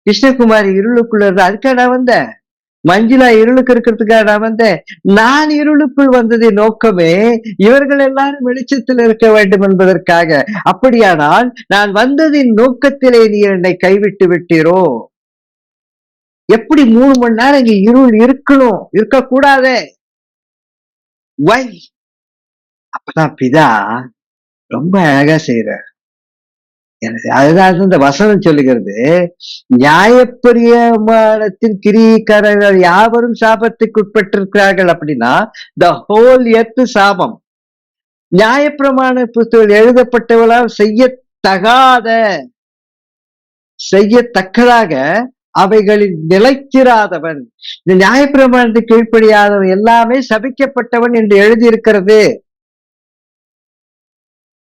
கிருஷ்ணகுமாரி இருளுக்குள்ள இருந்தா அதுக்காக நான் வந்தேன். மஞ்சுளா இருளுக்கு இருக்கிறதுக்காக நான் வந்தேன். நான் இருளுக்குள் வந்ததின் நோக்கமே இவர்கள் எல்லாரும் வெளிச்சத்தில் இருக்க வேண்டும் என்பதற்காக. அப்படியானால் நான் வந்ததின் நோக்கத்திலே நீ என்னை கைவிட்டு விட்டீரோ? எப்படி 3 மணி நேரம் இங்க இருள் இருக்கணும்? இருக்கக்கூடாதே. வை? அப்பதான் பிதா ரொம்ப அழகா செய்யறார். அதுதான் இந்த வசனம் சொல்லுகிறது, நியாயப்பிரமாணத்தின் கிரியைக்காரர்கள் யாவரும் சாபத்துக்கு உட்பட்டிருக்கிறார்கள். அப்படின்னா த ஹோல் எர்த் சாபம். நியாயப்பிரமாண புத்தகத்தில் எழுதப்பட்டவளால் செய்யத்தக்கதாக அவைகளில் நிலைத்திராதவன். இந்த நியாயப்பிரமாணத்துக்கு கீழ்ப்படியாதவன் எல்லாமே சபிக்கப்பட்டவன் என்று எழுதியிருக்கிறது.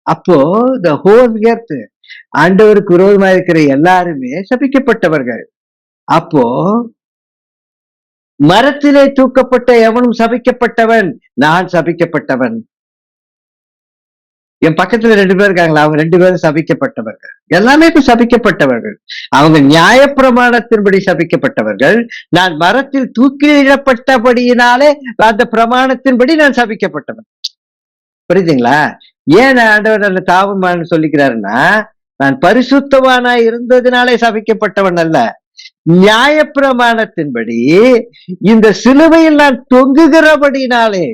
அப்போ த ஹோல் எர்த், ஆண்டவருக்கு விரோதமா இருக்கிற எல்லாருமே சபிக்கப்பட்டவர்கள். அப்போ மரத்திலே தூக்கப்பட்ட எவனும் சபிக்கப்பட்டவன், நான் சபிக்கப்பட்டவன். என் பக்கத்துல 2 பேர் இருக்காங்களா, அவங்க 2 பேரும் சபிக்கப்பட்டவர்கள். எல்லாமே இப்ப சபிக்கப்பட்டவர்கள். அவங்க நியாயப்பிரமாணத்தின்படி சபிக்கப்பட்டவர்கள். நான் மரத்தில் தூக்கிலிடப்பட்டபடியினாலே அந்த பிரமாணத்தின்படி நான் சபிக்கப்பட்டவன். புரியுதுங்களா? ஏன் ஆண்டவர் அந்த தாவமான்னு சொல்லிக்கிறாருன்னா, நான் பரிசுத்தவானா இருந்ததினாலே சபிக்கப்பட்டவன் அல்ல, நியாயப்பிரமாணத்தின்படி இந்த சிலுவையில் நான் தொங்குகிறபடினாலே.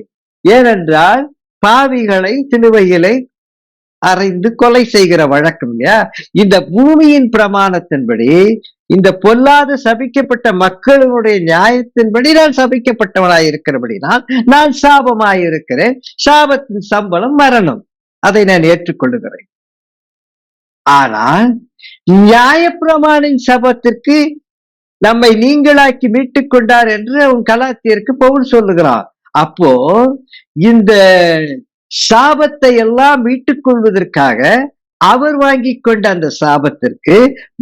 ஏனென்றால் பாவிகளை சிலுவையிலே அறைந்து கொலை செய்கிற வழக்கம் இல்லையா? இந்த பூமியின் பிரமாணத்தின்படி, இந்த பொல்லாத சபிக்கப்பட்ட மக்களுடைய நியாயத்தின்படி நான் சபிக்கப்பட்டவனாய் இருக்கிறபடினால் நான் சாபமாயிருக்கிறேன். சாபத்தின் சம்பளம் மரணம். அதை நான் ஏற்றுக்கொள்ளுகிறேன். ஆனால் நியாயப்பிரமாணின் சபத்திற்கு நம்மை நீங்களாக்கி மீட்டுக் கொண்டார் என்று அவன் கலாத்தியருக்கு பவுல் சொல்லுகிறான். அப்போ இந்த சாபத்தை எல்லாம் மீட்டுக் கொள்வதற்காக அவர் வாங்கி கொண்ட அந்த சாபத்திற்கு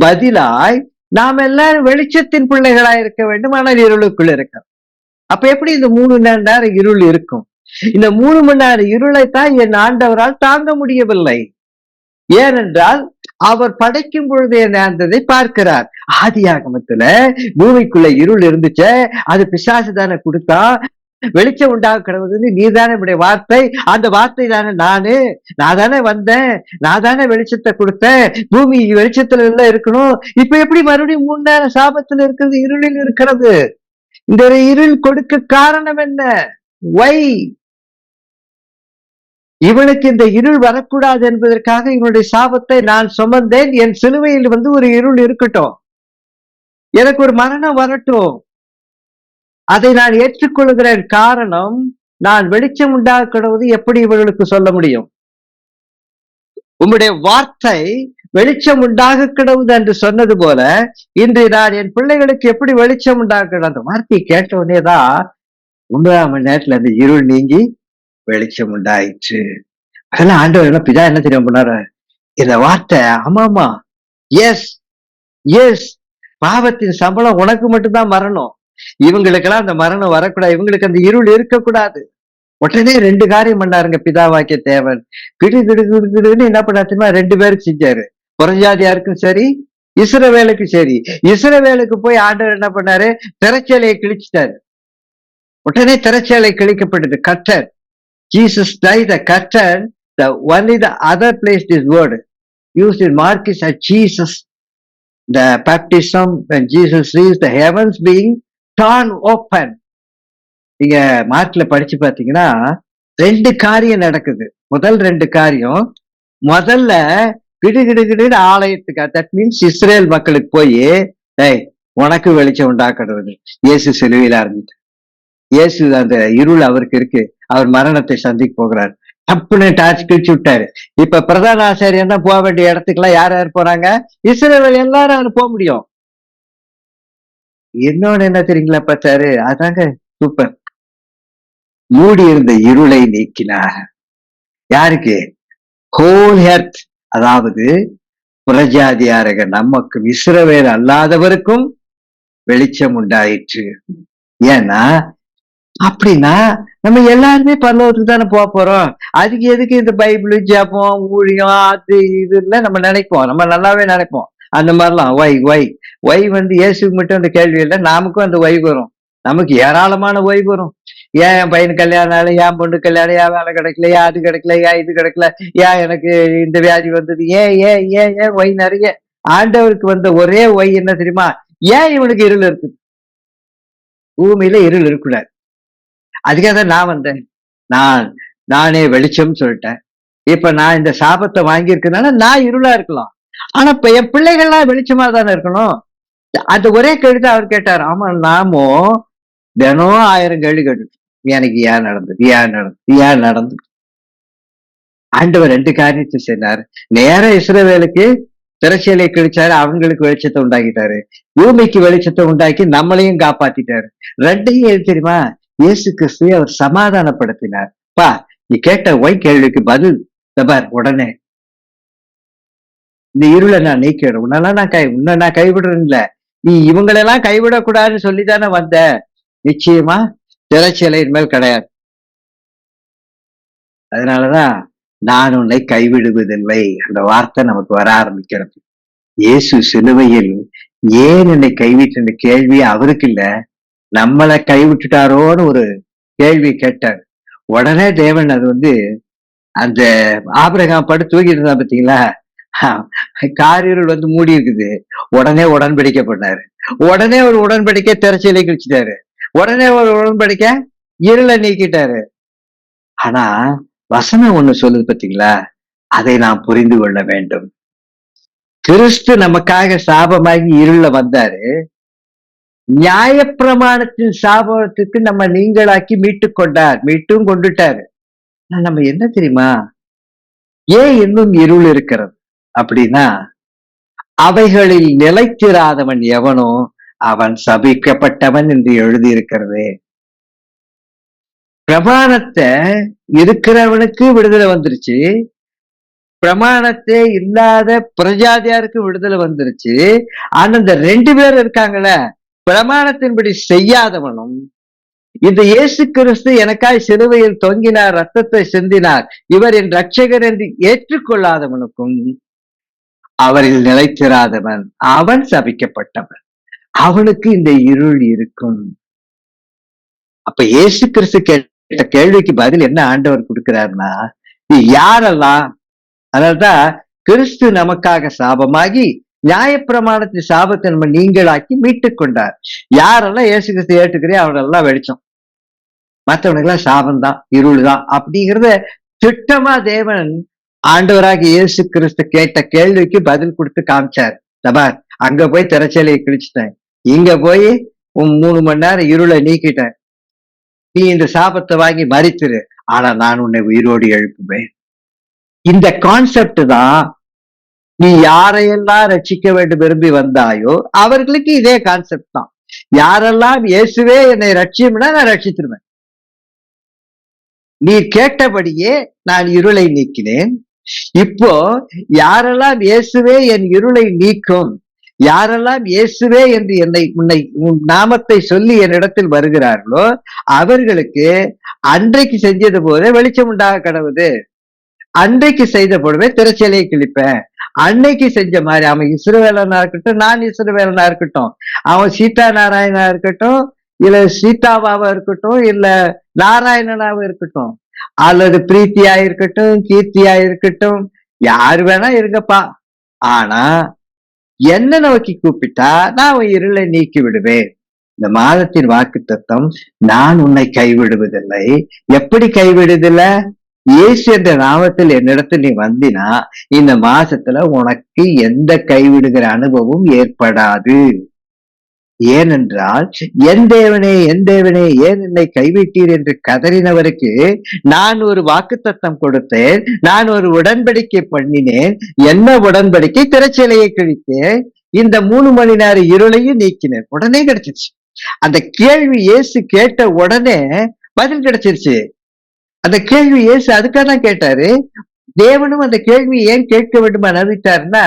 பதிலாய் நாம் எல்லாரும் வெளிச்சத்தின் பிள்ளைகளாய் இருக்க வேண்டும், ஆனால் இருளுக்குள் இருக்க. அப்ப எப்படி இந்த 3 மணி நேரம் இருள் இருக்கும்? இந்த 3 மணி நேரம் இருளைத்தான் என் ஆண்டவரால் தாங்க முடியவில்லை. ஏனென்றால் அவர் படைக்கும் பொழுது என்னதை பார்க்கிறார். ஆதியாகமத்துல பூமிக்குள்ள இருள் இருந்துச்சு, அது பிசாசு தானே கொடுத்தா. வெளிச்சம் உண்டாக கிடவுதுன்னு நீ தானே என்னுடைய வார்த்தை, அந்த வார்த்தை தானே நான் தானே வந்தேன், நான் தானே வெளிச்சத்தை கொடுத்தேன், பூமி வெளிச்சத்துல எல்லாம் இருக்கணும். இப்ப எப்படி மறுபடியும் 3 நேரம் சாபத்துல இருக்கிறது, இருளில் இருக்கிறது? இந்த இருள் கொடுக்க காரணம் என்ன? வை? இவனுக்கு இந்த இருள் வரக்கூடாது என்பதற்காக இவனுடைய சாபத்தை நான் சுமந்தேன். என் சிலுவையில் ஒரு இருள் இருக்கட்டும், எனக்கு ஒரு மரணம் வரட்டும், அதை நான் ஏற்றுக்கொள்கிறேன். காரணம், நான் வெளிச்சம் உண்டாக கிடவது எப்படி இவர்களுக்கு சொல்ல முடியும்? உம்முடைய வார்த்தை வெளிச்சம் உண்டாக கிடவுது என்று சொன்னது போல, இன்று நான் என் பிள்ளைகளுக்கு எப்படி வெளிச்சம் உண்டாக, அந்த வார்த்தையை கேட்ட உடனேதான் 3 மணி நேரத்துல அந்த இருள் நீங்கி வெளிச்சம் உண்டாயிற்று. அதெல்லாம் ஆண்டவர் பிதா என்ன தெரியும் பண்ணாரு? இந்த வார்த்தை ஆமாமா, எஸ் எஸ், பாவத்தின் சம்பளம் உனக்கு மட்டும்தான் மரணம், இவங்களுக்கெல்லாம் அந்த மரணம் வரக்கூடாது, இவங்களுக்கு அந்த இருள் இருக்கக்கூடாது. உடனே 2 காரியம் பண்ணாருங்க பிதாவாக்கிய தேவன். கிடு கிடு கிடு கிடுன்னு என்ன பண்ணா தெரியுமா? 2 பேருக்கு செஞ்சாரு. புறஜாதியாருக்கும் சரி, இஸ்ரவேலுக்கும் சரி. இஸ்ரவேலுக்கு போய் ஆண்டவர் என்ன பண்ணாரு? திரைச்சேலையை கிழிச்சிட்டாரு. உடனே திரைச்சேலை கிழிக்கப்பட்டது. Curtain, Jesus died the curtain. Only the other place this word used in Mark is at Jesus, the baptism when Jesus sees the heavens being torn open. நீங்க மார்க்ல படிச்சு பாத்தீங்கன்னா 2 காரியம் நடக்குது. முதல் 2 காரியம், முதல்ல கிடு ஆலயத்துக்கு, தட் மீன்ஸ் இஸ்ரேல் மக்களுக்கு போய், உனக்கு வெளிச்சம் உண்டாக்குறது. இயேசு சிலுவையில அறிஞ்சிட்டு, இயேசு அந்த இருள் அவருக்கு இருக்கு, அவர் மரணத்தை சந்திக்க போகிறார். தப்புன்னு டார்ச் கிழிச்சு விட்டாரு. இப்ப பிரதான ஆசாரியன் தான் போக வேண்டிய இடத்துக்குலாம் யார் யார் போறாங்க? இஸ்ரவேல் எல்லாரும் அது போக முடியும். இன்னொன்னு என்ன தெரியுங்களா பார்த்தாரு? அதாங்க சூப்பர். மூடி இருந்த இருளை நீக்கினார். யாருக்கு? ஹோல் எர்த், அதாவது புறஜாதியாரக நமக்கும் இஸ்ரவேல் அல்லாதவருக்கும் வெளிச்சம் உண்டாயிற்று. ஏன்னா அப்படின்னா நம்ம எல்லாருமே பரலோகத்துக்கு தானே போக போறோம். அதுக்கு எதுக்கு இந்த பைபிள், ஜெபம், ஊழியம், அது இதுல நம்ம நினைப்போம், நம்ம நல்லாவே நினைப்போம். அந்த மாதிரிலாம் வை இயேசுக்கு மட்டும் அந்த கேள்வி இல்லை, நமக்கும் அந்த வை வரும். நமக்கு ஏராளமான வை வரும். ஏன் என் பையனு கல்யாணம் ஆகல, ஏன் பொண்ணு கல்யாணம், ஏன் வேலை கிடைக்கல, ஏன் அது கிடைக்கல, ஏன் இது கிடைக்கல, ஏன் எனக்கு இந்த வியாதி வந்தது, ஏன் ஏன் ஏன் ஏன் வை நிறைய. ஆண்டவருக்கு வந்த ஒரே வை என்ன தெரியுமா? ஏன் இவனுக்கு இருள் இருக்கு? பூமியில இருள் இருக்கக்கூடாது. அதுக்காக தான் நான் வந்தேன். நானே வெளிச்சம் சொல்லிட்டேன். இப்ப நான் இந்த சாபத்தை வாங்கி இருக்கனால நான் இருளா இருக்கலாம், ஆனா இப்ப என் பிள்ளைகள்லாம் வெளிச்சமா தானே இருக்கணும். அந்த ஒரே கேள்விதான் அவர் கேட்டார். ஆமா, நாமும் தினம் 1000 கேள்வி கேட்டு, எனக்கு ஏன் நடந்தது. ஆண்டவர் 2 காரியத்தை செய்தார். நேர இஸ்ரவேலுக்கு திரைச்சேலையை கிழிச்சாரு, அவங்களுக்கு வெளிச்சத்தை உண்டாக்கிட்டாரு. பூமிக்கு வெளிச்சத்தை உண்டாக்கி நம்மளையும் காப்பாத்திட்டாரு. 2ஐயும் எது தெரியுமா? இயேசு கிறிஸ்துவை அவர் சமாதானப்படுத்தினார். நீ கேட்ட ஒய் கேள்விக்கு பதில் உடனே இந்த இருளை நான் நீக்கிடுறேன். உன்னை நான் கைவிடுறேன் இல்ல, நீ இவங்களெல்லாம் கைவிடக்கூடாதுன்னு சொல்லித்தானே வந்த. நிச்சயமா திரைச்சலையின் மேல் கிடையாது. அதனாலதான் நான் உன்னை கைவிடுவதில்லை அந்த வார்த்தை நமக்கு வர ஆரம்பிக்கிறது. இயேசு சிலுவையில் ஏன் என்னை கைவிட்ட கேள்வி அவருக்கு இல்ல, நம்மளை கைவிட்டுட்டாரோன்னு ஒரு கேள்வி கேட்டார். உடனே தேவன் அது அந்த ஆபிரகாம் படுத்து தூக்கிட்டு இருந்தா பாத்தீங்களா, காரிருள் மூடி இருக்குது. உடனே உடன்படிக்கை பண்ணாரு. உடனே ஒரு உடன்படிக்கை திரைச்சலை கழிச்சிட்டாரு. உடனே ஒரு உடன்படிக்கை இருளை நீக்கிட்டாரு. ஆனா வசனம் ஒண்ணு சொல்லுது பாத்தீங்களா, அதை நாம் புரிந்து கொள்ள வேண்டும். கிறிஸ்து நமக்காக சாபமாகி இருள வந்தாரு. நியாயப்பிரமாணத்தின் சாபத்துக்கு நம்ம நீங்களாக்கி மீட்டும் கொண்டுட்டாரு. நம்ம என்ன தெரியுமா, ஏன் இன்னும் இருள் இருக்கிறது அப்படின்னா, அவைகளில் நிலைத்திராதவன் எவனோ அவன் சபிக்கப்பட்டவன் என்று எழுதி இருக்கிறது. பிரமாணத்தை இருக்கிறவனுக்கு விடுதலை வந்துருச்சு, பிரமாணத்தை இல்லாத பிரஜாதியாருக்கு விடுதலை வந்துருச்சு. ஆனா இந்த 2 பேர் இருக்காங்கள, பிரமாணத்தின்படி செய்யாதவனும் இந்த இயேசு கிறிஸ்து எனக்காய் சிலுவையில் தொங்கினார், ரத்தத்தை சிந்தினார், இவர் என் ரட்சகர் என்று ஏற்றுக்கொள்ளாதவனுக்கும் அவரில் நிலைத்திராதவன் அவன் சபிக்கப்பட்டவன், அவனுக்கு இந்த இருள் இருக்கும். அப்ப இயேசு கிறிஸ்து கேட்ட கேள்விக்கு பதில் என்ன ஆண்டவர் கொடுக்கிறார்னா, யாரெல்லாம், அதனால்தான் கிறிஸ்து நமக்காக சாபமாகி நியாயப்பிரமாணத்தின் சாபத்தை நம்ம நீங்களாக்கி மீட்டுக் கொண்டார். யாரெல்லாம் இயேசு கிறிஸ்து ஏற்றுக்கிறே அவரெல்லாம் வெளிச்சம், மற்றவனுக்கெல்லாம் சாபம் தான், இருள் தான் அப்படிங்கிறத திட்டமா தேவன் ஆண்டவராக இயேசு கிறிஸ்து கேட்ட கேள்விக்கு பதில் கொடுத்து காமிச்சார். தபார், அங்க போய் திரைச்சலையை கிழிச்சிட்டேன், இங்க போய் 3 மணி நேரம் இருளை நீக்கிட்டேன், நீ இந்த சாபத்தை வாங்கி மறித்துரு, ஆனா நான் உன்னை உயிரோடு எழுப்புவேன். இந்த கான்செப்ட் தான் நீ யாரையெல்லாம் ரட்சிக்க வேண்டும் விரும்பி வந்தாயோ அவர்களுக்கு இதே கான்செப்ட் தான். யாரெல்லாம் இயேசுவே என்னை ரட்சியம்னா நான் ரட்சித்துருவேன். நீ கேட்டபடியே நான் இருளை நீக்கினேன். இப்போ யாரெல்லாம் இயேசுவே என் இருளை நீக்கும், யாரெல்லாம் இயேசுவே என்று உன்னை உன் நாமத்தை சொல்லி என்னிடத்தில் வருகிறார்களோ அவர்களுக்கு அன்றைக்கு செஞ்சது போல வெளிச்சம் உண்டாக கடவுது. அன்றைக்கு செய்த போலவே திரைச்சலையை கிழிப்பேன். அன்னைக்கு செஞ்ச மாதிரி, அவன் இஸ்ரவேலனா இருக்கட்டும், நான் இஸ்ரவேலனா இருக்கட்டும், அவன் சீதா நாராயணா இருக்கட்டும், இல்ல சீதாவாவா இருக்கட்டும், இல்ல நாராயணனாவும் இருக்கட்டும், அல்லது பிரீத்தியா இருக்கட்டும், கீர்த்தியா இருக்கட்டும், யாரு வேணா இருங்கப்பா, ஆனா என்ன நோக்கி கூப்பிட்டா நான் இருளை நீக்கி விடுவேன். இந்த மாதத்தின் வாக்கு தத்தம், நான் உன்னை கைவிடுவதில்லை. எப்படி கைவிடுதில்லை? இயேசு என்ற நாமத்தில் என்னிடத்தில் நீ வந்தினா இந்த மாசத்துல உனக்கு எந்த கைவிடுகிற அனுபவம் ஏற்படாது. ஏனென்றால் என் தேவனே என் தேவனே ஏன் என்னை கைவிட்டீர் என்று கதறினவருக்கு நான் ஒரு வாக்குத்தத்தம் கொடுத்தேன், நான் ஒரு உடன்படிக்கை பண்ணினேன். என்ன உடன்படிக்கை? திரைச்சலையை கிழித்தேன், இந்த 3 மணி நேர இருளையும் நீக்கினேன். உடனே கிடைச்சிருச்சு. அந்த கேள்வி இயேசு கேட்ட உடனே பதில் கிடைச்சிருச்சு. அந்த கேள்வி இயேசு அதுக்காக தான் கேட்டாரு. தேவனும் அந்த கேள்வி ஏன் கேட்க வேண்டும் அனுமதித்தாருன்னா,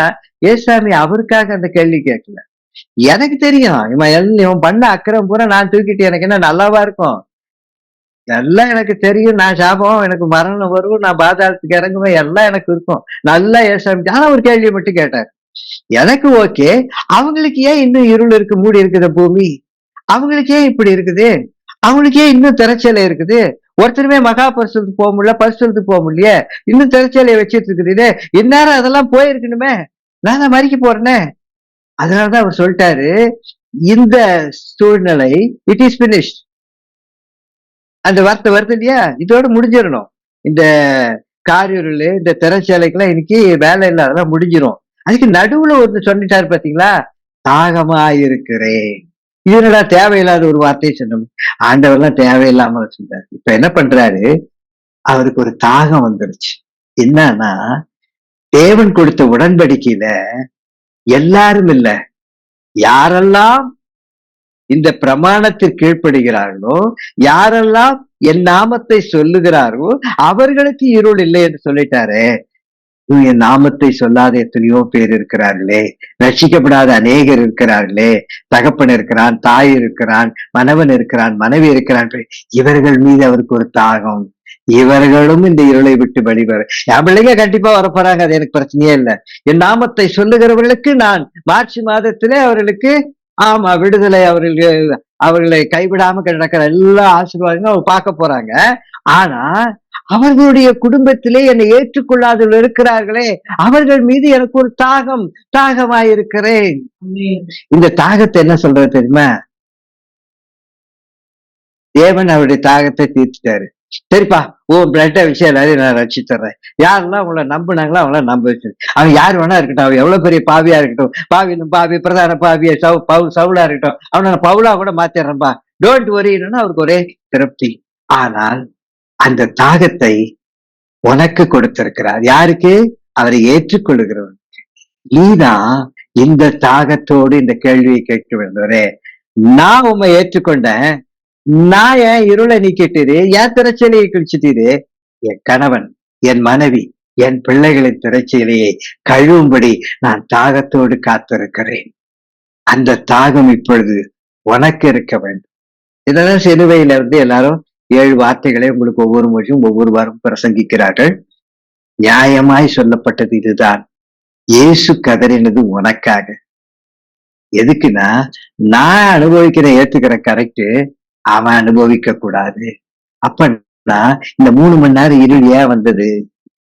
ஏசாமி அவருக்காக அந்த கேள்வி கேட்கல. எனக்கு தெரியும் இவன் பண்ண அக்கிரம் பூரா நான் தூக்கிட்டு எனக்கு என்ன நல்லாவா இருக்கும், எல்லாம் எனக்கு தெரியும், நான் சாபம், எனக்கு மரணம் வரும், நான் பாதாளத்துக்கு இறங்குவேன், எல்லாம் எனக்கு இருக்கும், நல்லா ஏசாமி. ஆனா ஒரு கேள்வி மட்டும் கேட்டார். எனக்கு ஓகே, அவங்களுக்கு ஏன் இன்னும் இருள் இருக்கு, மூடி இருக்குது பூமி, அவங்களுக்கு ஏன் இப்படி இருக்குது, அவங்களுக்கு ஏன் இன்னும் திரைச்சலை இருக்குது, ஒருத்தருமே மகா பரிசுக்கு போக முடியல, பரிசுக்கு போக முடியல, இன்னும் திரைச்சலையை வச்சிட்டு இருக்குது, இந்நேரம் அதெல்லாம் போயிருக்கணுமே, நான் தான் மறிக்க போறேனே. அதனாலதான் அவர் சொல்லிட்டாரு, இந்த சூழ்நிலை இட் இஸ் பினிஷ்ட், அந்த வார்த்தை வருது இல்லையா, இதோட முடிஞ்சிடணும். இந்த காரிருள், இந்த திரைச்சலைக்கெல்லாம் இன்னைக்கு வேலை இல்லை, அதெல்லாம் முடிஞ்சிடும். அதுக்கு நடுவுல ஒன்று சொல்லிட்டாரு பாத்தீங்களா, தாகமா இருக்கிறேன். இதனடா தேவையில்லாத ஒரு வார்த்தையை சொன்னோம், ஆண்டவர்லாம் தேவையில்லாம சொல்றாரு. இப்ப என்ன பண்றாரு, அவருக்கு ஒரு தாகம் வந்துருச்சு. என்னன்னா, தேவன் கொடுத்த உடன்படிக்கையில எல்லாரும் இல்ல, யாரெல்லாம் இந்த பிரமாணத்திற்கு கீழ்ப்படுகிறார்களோ, யாரெல்லாம் என் நாமத்தை சொல்லுகிறார்களோ அவர்களுக்கு இருள் இல்லை என்று சொல்லிட்டாரு. என் நாமத்தை சொல்லாத எத்தனையோ பேர் இருக்கிறார்களே, ரட்சிக்கப்படாத அநேகர் இருக்கிறார்களே, தகப்பன் இருக்கிறான், தாய் இருக்கிறான், மனவன் இருக்கிறான், மனைவி இருக்கிறான், இவர்கள் மீது அவருக்கு ஒரு தாகம். இவர்களும் இந்த இருளை விட்டு வெளிவர என் பிள்ளைங்க கண்டிப்பா வரப்போறாங்க, அது எனக்கு பிரச்சனையே இல்லை. என் நாமத்தை சொல்லுகிறவர்களுக்கு நான் மார்ச் மாதத்திலே அவர்களுக்கு ஆமா விடுதலை, அவர்களை கைவிடாம நடக்கிற எல்லா ஆசீர்வாதங்களும் அவங்க பார்க்க போறாங்க. ஆனா அவர்களுடைய குடும்பத்திலே என்னை ஏற்றுக்கொள்ளாதவர்கள் இருக்கிறார்களே, அவர்கள் மீது எனக்கு ஒரு தாகமாயிருக்கிறேன். இந்த தாகத்தை என்ன சொல்றது தெரியுமா? தேவன் அவருடைய தாகத்தை தீர்த்துட்டாரு. சரிப்பா, பிளட்ட விஷயம் எல்லாரையும் நான் ரட்சித்தர்றேன். யாரெல்லாம் உங்களை நம்பினாங்களோ அவங்கள நம்ப வச்சு, அவன் யார் வேணா இருக்கட்டும், அவன் எவ்வளவு பெரிய பாவியா இருக்கட்டும், பாவி பிரதான பாவிய சவுலா இருக்கட்டும், அவனை நான் பவுலா கூட மாத்திடுறேன்பா, டோன்ட் வரின்னா அவருக்கு ஒரே திருப்தி. ஆனால் அந்த தாகத்தை உனக்கு கொடுத்திருக்கிறார். யாருக்கு? அவரை ஏற்றுக்கொள்ளுகிறவனுக்கு. நீதான் இந்த தாகத்தோடு இந்த கேள்வியை கேட்க வேண்டுவரே, நான் உண்மை ஏற்றுக்கொண்டேன், நான் என் இருளை நீக்கிட்டீரு, என் திரைச்சலையை கிழிச்சிட்டீரு, என் கணவன், என் மனைவி, என் பிள்ளைகளின் திரைச்சலையை கழுவும்படி நான் தாகத்தோடு காத்திருக்கிறேன். அந்த தாகம் இப்பொழுது உனக்கு இருக்க வேண்டும். இதெல்லாம் சிலுவையில இருந்து எல்லாரும் 7 வார்த்தைகளை உங்களுக்கு ஒவ்வொரு முறையும் ஒவ்வொரு வாரம் பிரசங்கிக்கிறார்கள். நியாயமாய் சொல்லப்பட்டது இதுதான். இயேசு கதறினது உனக்காக. எதுக்குன்னா, நான் அனுபவிக்கிற ஏத்துக்கிற கரெக்ட், அவன் அனுபவிக்க கூடாது. அப்பன்னா இந்த 3 மணி நேரம் இருள் ஏன் வந்தது?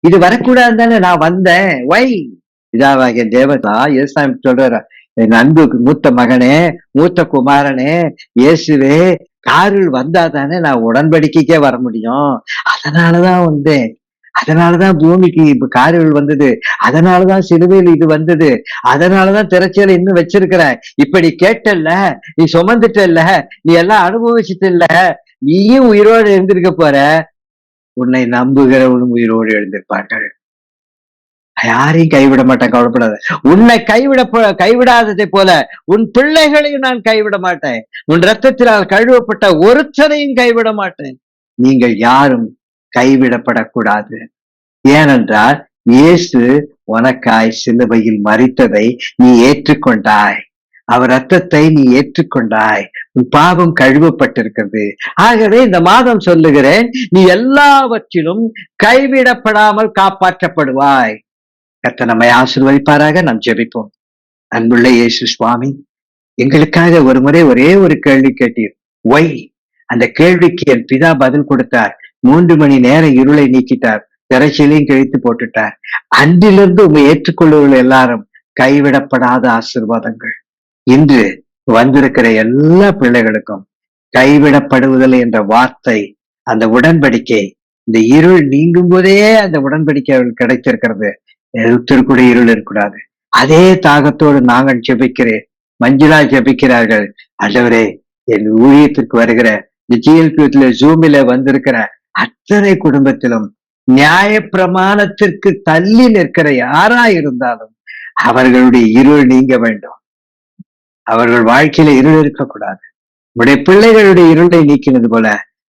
இது வரக்கூடாது தானே நான் வந்தேன். வை இதாவாகிய தேவதா இயேசுசாமி சொல்றாரு, என் அன்பு மூத்த மகனே, மூத்த குமாரனே, இயேசுவே, காரில் வந்தா தானே நான் உடன்படிக்கைக்கே வர முடியும். அதனாலதான் வந்தேன். அதனாலதான் பூமிக்கு இப்ப காரில் வந்தது. அதனாலதான் சிலுவையில் இது வந்தது. அதனாலதான் திரைச்சலை இன்னும் வச்சிருக்கிற. இப்படி கேட்டல்ல, நீ சுமந்துட்டல்ல, நீ எல்லாம் அனுபவிச்சுட்டல்ல, நீயும் உயிரோடு எழுந்திருக்க போற. உன்னை நம்புகிறவனும் உயிரோடு எழுந்திருப்பார்கள். யாரையும் கைவிட மாட்டேன், கவலைப்படாத. உன்னை கைவிடாததை போல உன் பிள்ளைகளையும் நான் கைவிட மாட்டேன். உன் ரத்தத்தினால் கழுவப்பட்ட ஒருத்தரையும் கைவிட மாட்டேன். நீங்கள் யாரும் கைவிடப்படக்கூடாது. ஏனென்றால் இயேசு உனக்காய் சிலுவையில் மரித்ததை நீ ஏற்றுக்கொண்டாய். அவர் ரத்தத்தை நீ ஏற்றுக்கொண்டாய். உன் பாவம் கழுவப்பட்டிருக்கிறது. ஆகவே இந்த மாதம் சொல்லுகிறேன், நீ எல்லாவற்றிலும் கைவிடப்படாமல் காப்பாற்றப்படுவாய். கர்த்தர் நம்மை ஆசீர்வதிப்பாராக. நாம் ஜெபிப்போம். அன்புள்ள இயேசு சுவாமி, எங்களுக்காக ஒரு முறை ஒரே ஒரு கேள்வி கேட்டீர். ஒய்? அந்த கேள்விக்கு என் பிதா பதில் கொடுத்தார். 3 மணி நேரம் இருளை நீக்கிட்டார், திரைச்சலையும் கிழித்து போட்டுட்டார். அன்றிலிருந்து உண்மை ஏற்றுக்கொள்ளுவர்கள் எல்லாரும் கைவிடப்படாத ஆசீர்வாதங்கள் இன்று வந்திருக்கிற எல்லா பிள்ளைகளுக்கும் கைவிடப்படுவதில்லை என்ற வார்த்தை, அந்த உடன்படிக்கை, இந்த இருள் நீங்கும் போதே அந்த உடன்படிக்கை அவர்கள் கிடைத்திருக்கிறது. எழுத்திற்குடைய இருள் இருக்கக்கூடாது. அதே தாகத்தோடு நாங்கள் ஜெபிக்கிறேன். மஞ்சுளா ஜெபிக்கிறார்கள். ஆண்டவரே, என் ஊழியத்திற்கு வருகிற ஜிஎல்பில ஜூமில வந்திருக்கிற அத்தனை குடும்பத்திலும் நியாய பிரமாணத்திற்கு தள்ளி நிற்கிற யாரா இருந்தாலும் அவர்களுடைய இருள் நீங்க வேண்டும். அவர்கள் வாழ்க்கையில இருள் இருக்கக்கூடாது. உடைய பிள்ளைகளுடைய இருளை நீக்கினது போல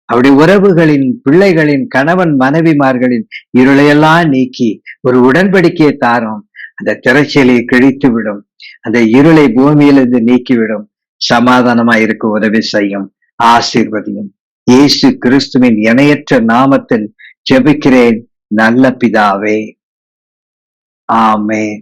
அவருடைய உறவுகளின், பிள்ளைகளின், கணவன் மனைவிமார்களின் இருளையெல்லாம் நீக்கி ஒரு உடன்படிக்கையை தாரும். அந்த திரைச்சலை கிழித்து விடும். அந்த இருளை பூமியிலிருந்து நீக்கிவிடும். சமாதானமா இருக்க உதவி செய்யும். ஆசீர்வதியும். இயேசு கிறிஸ்துவின் இணையற்ற நாமத்தில் ஜெபிக்கிறேன் நல்ல பிதாவே. ஆமென்.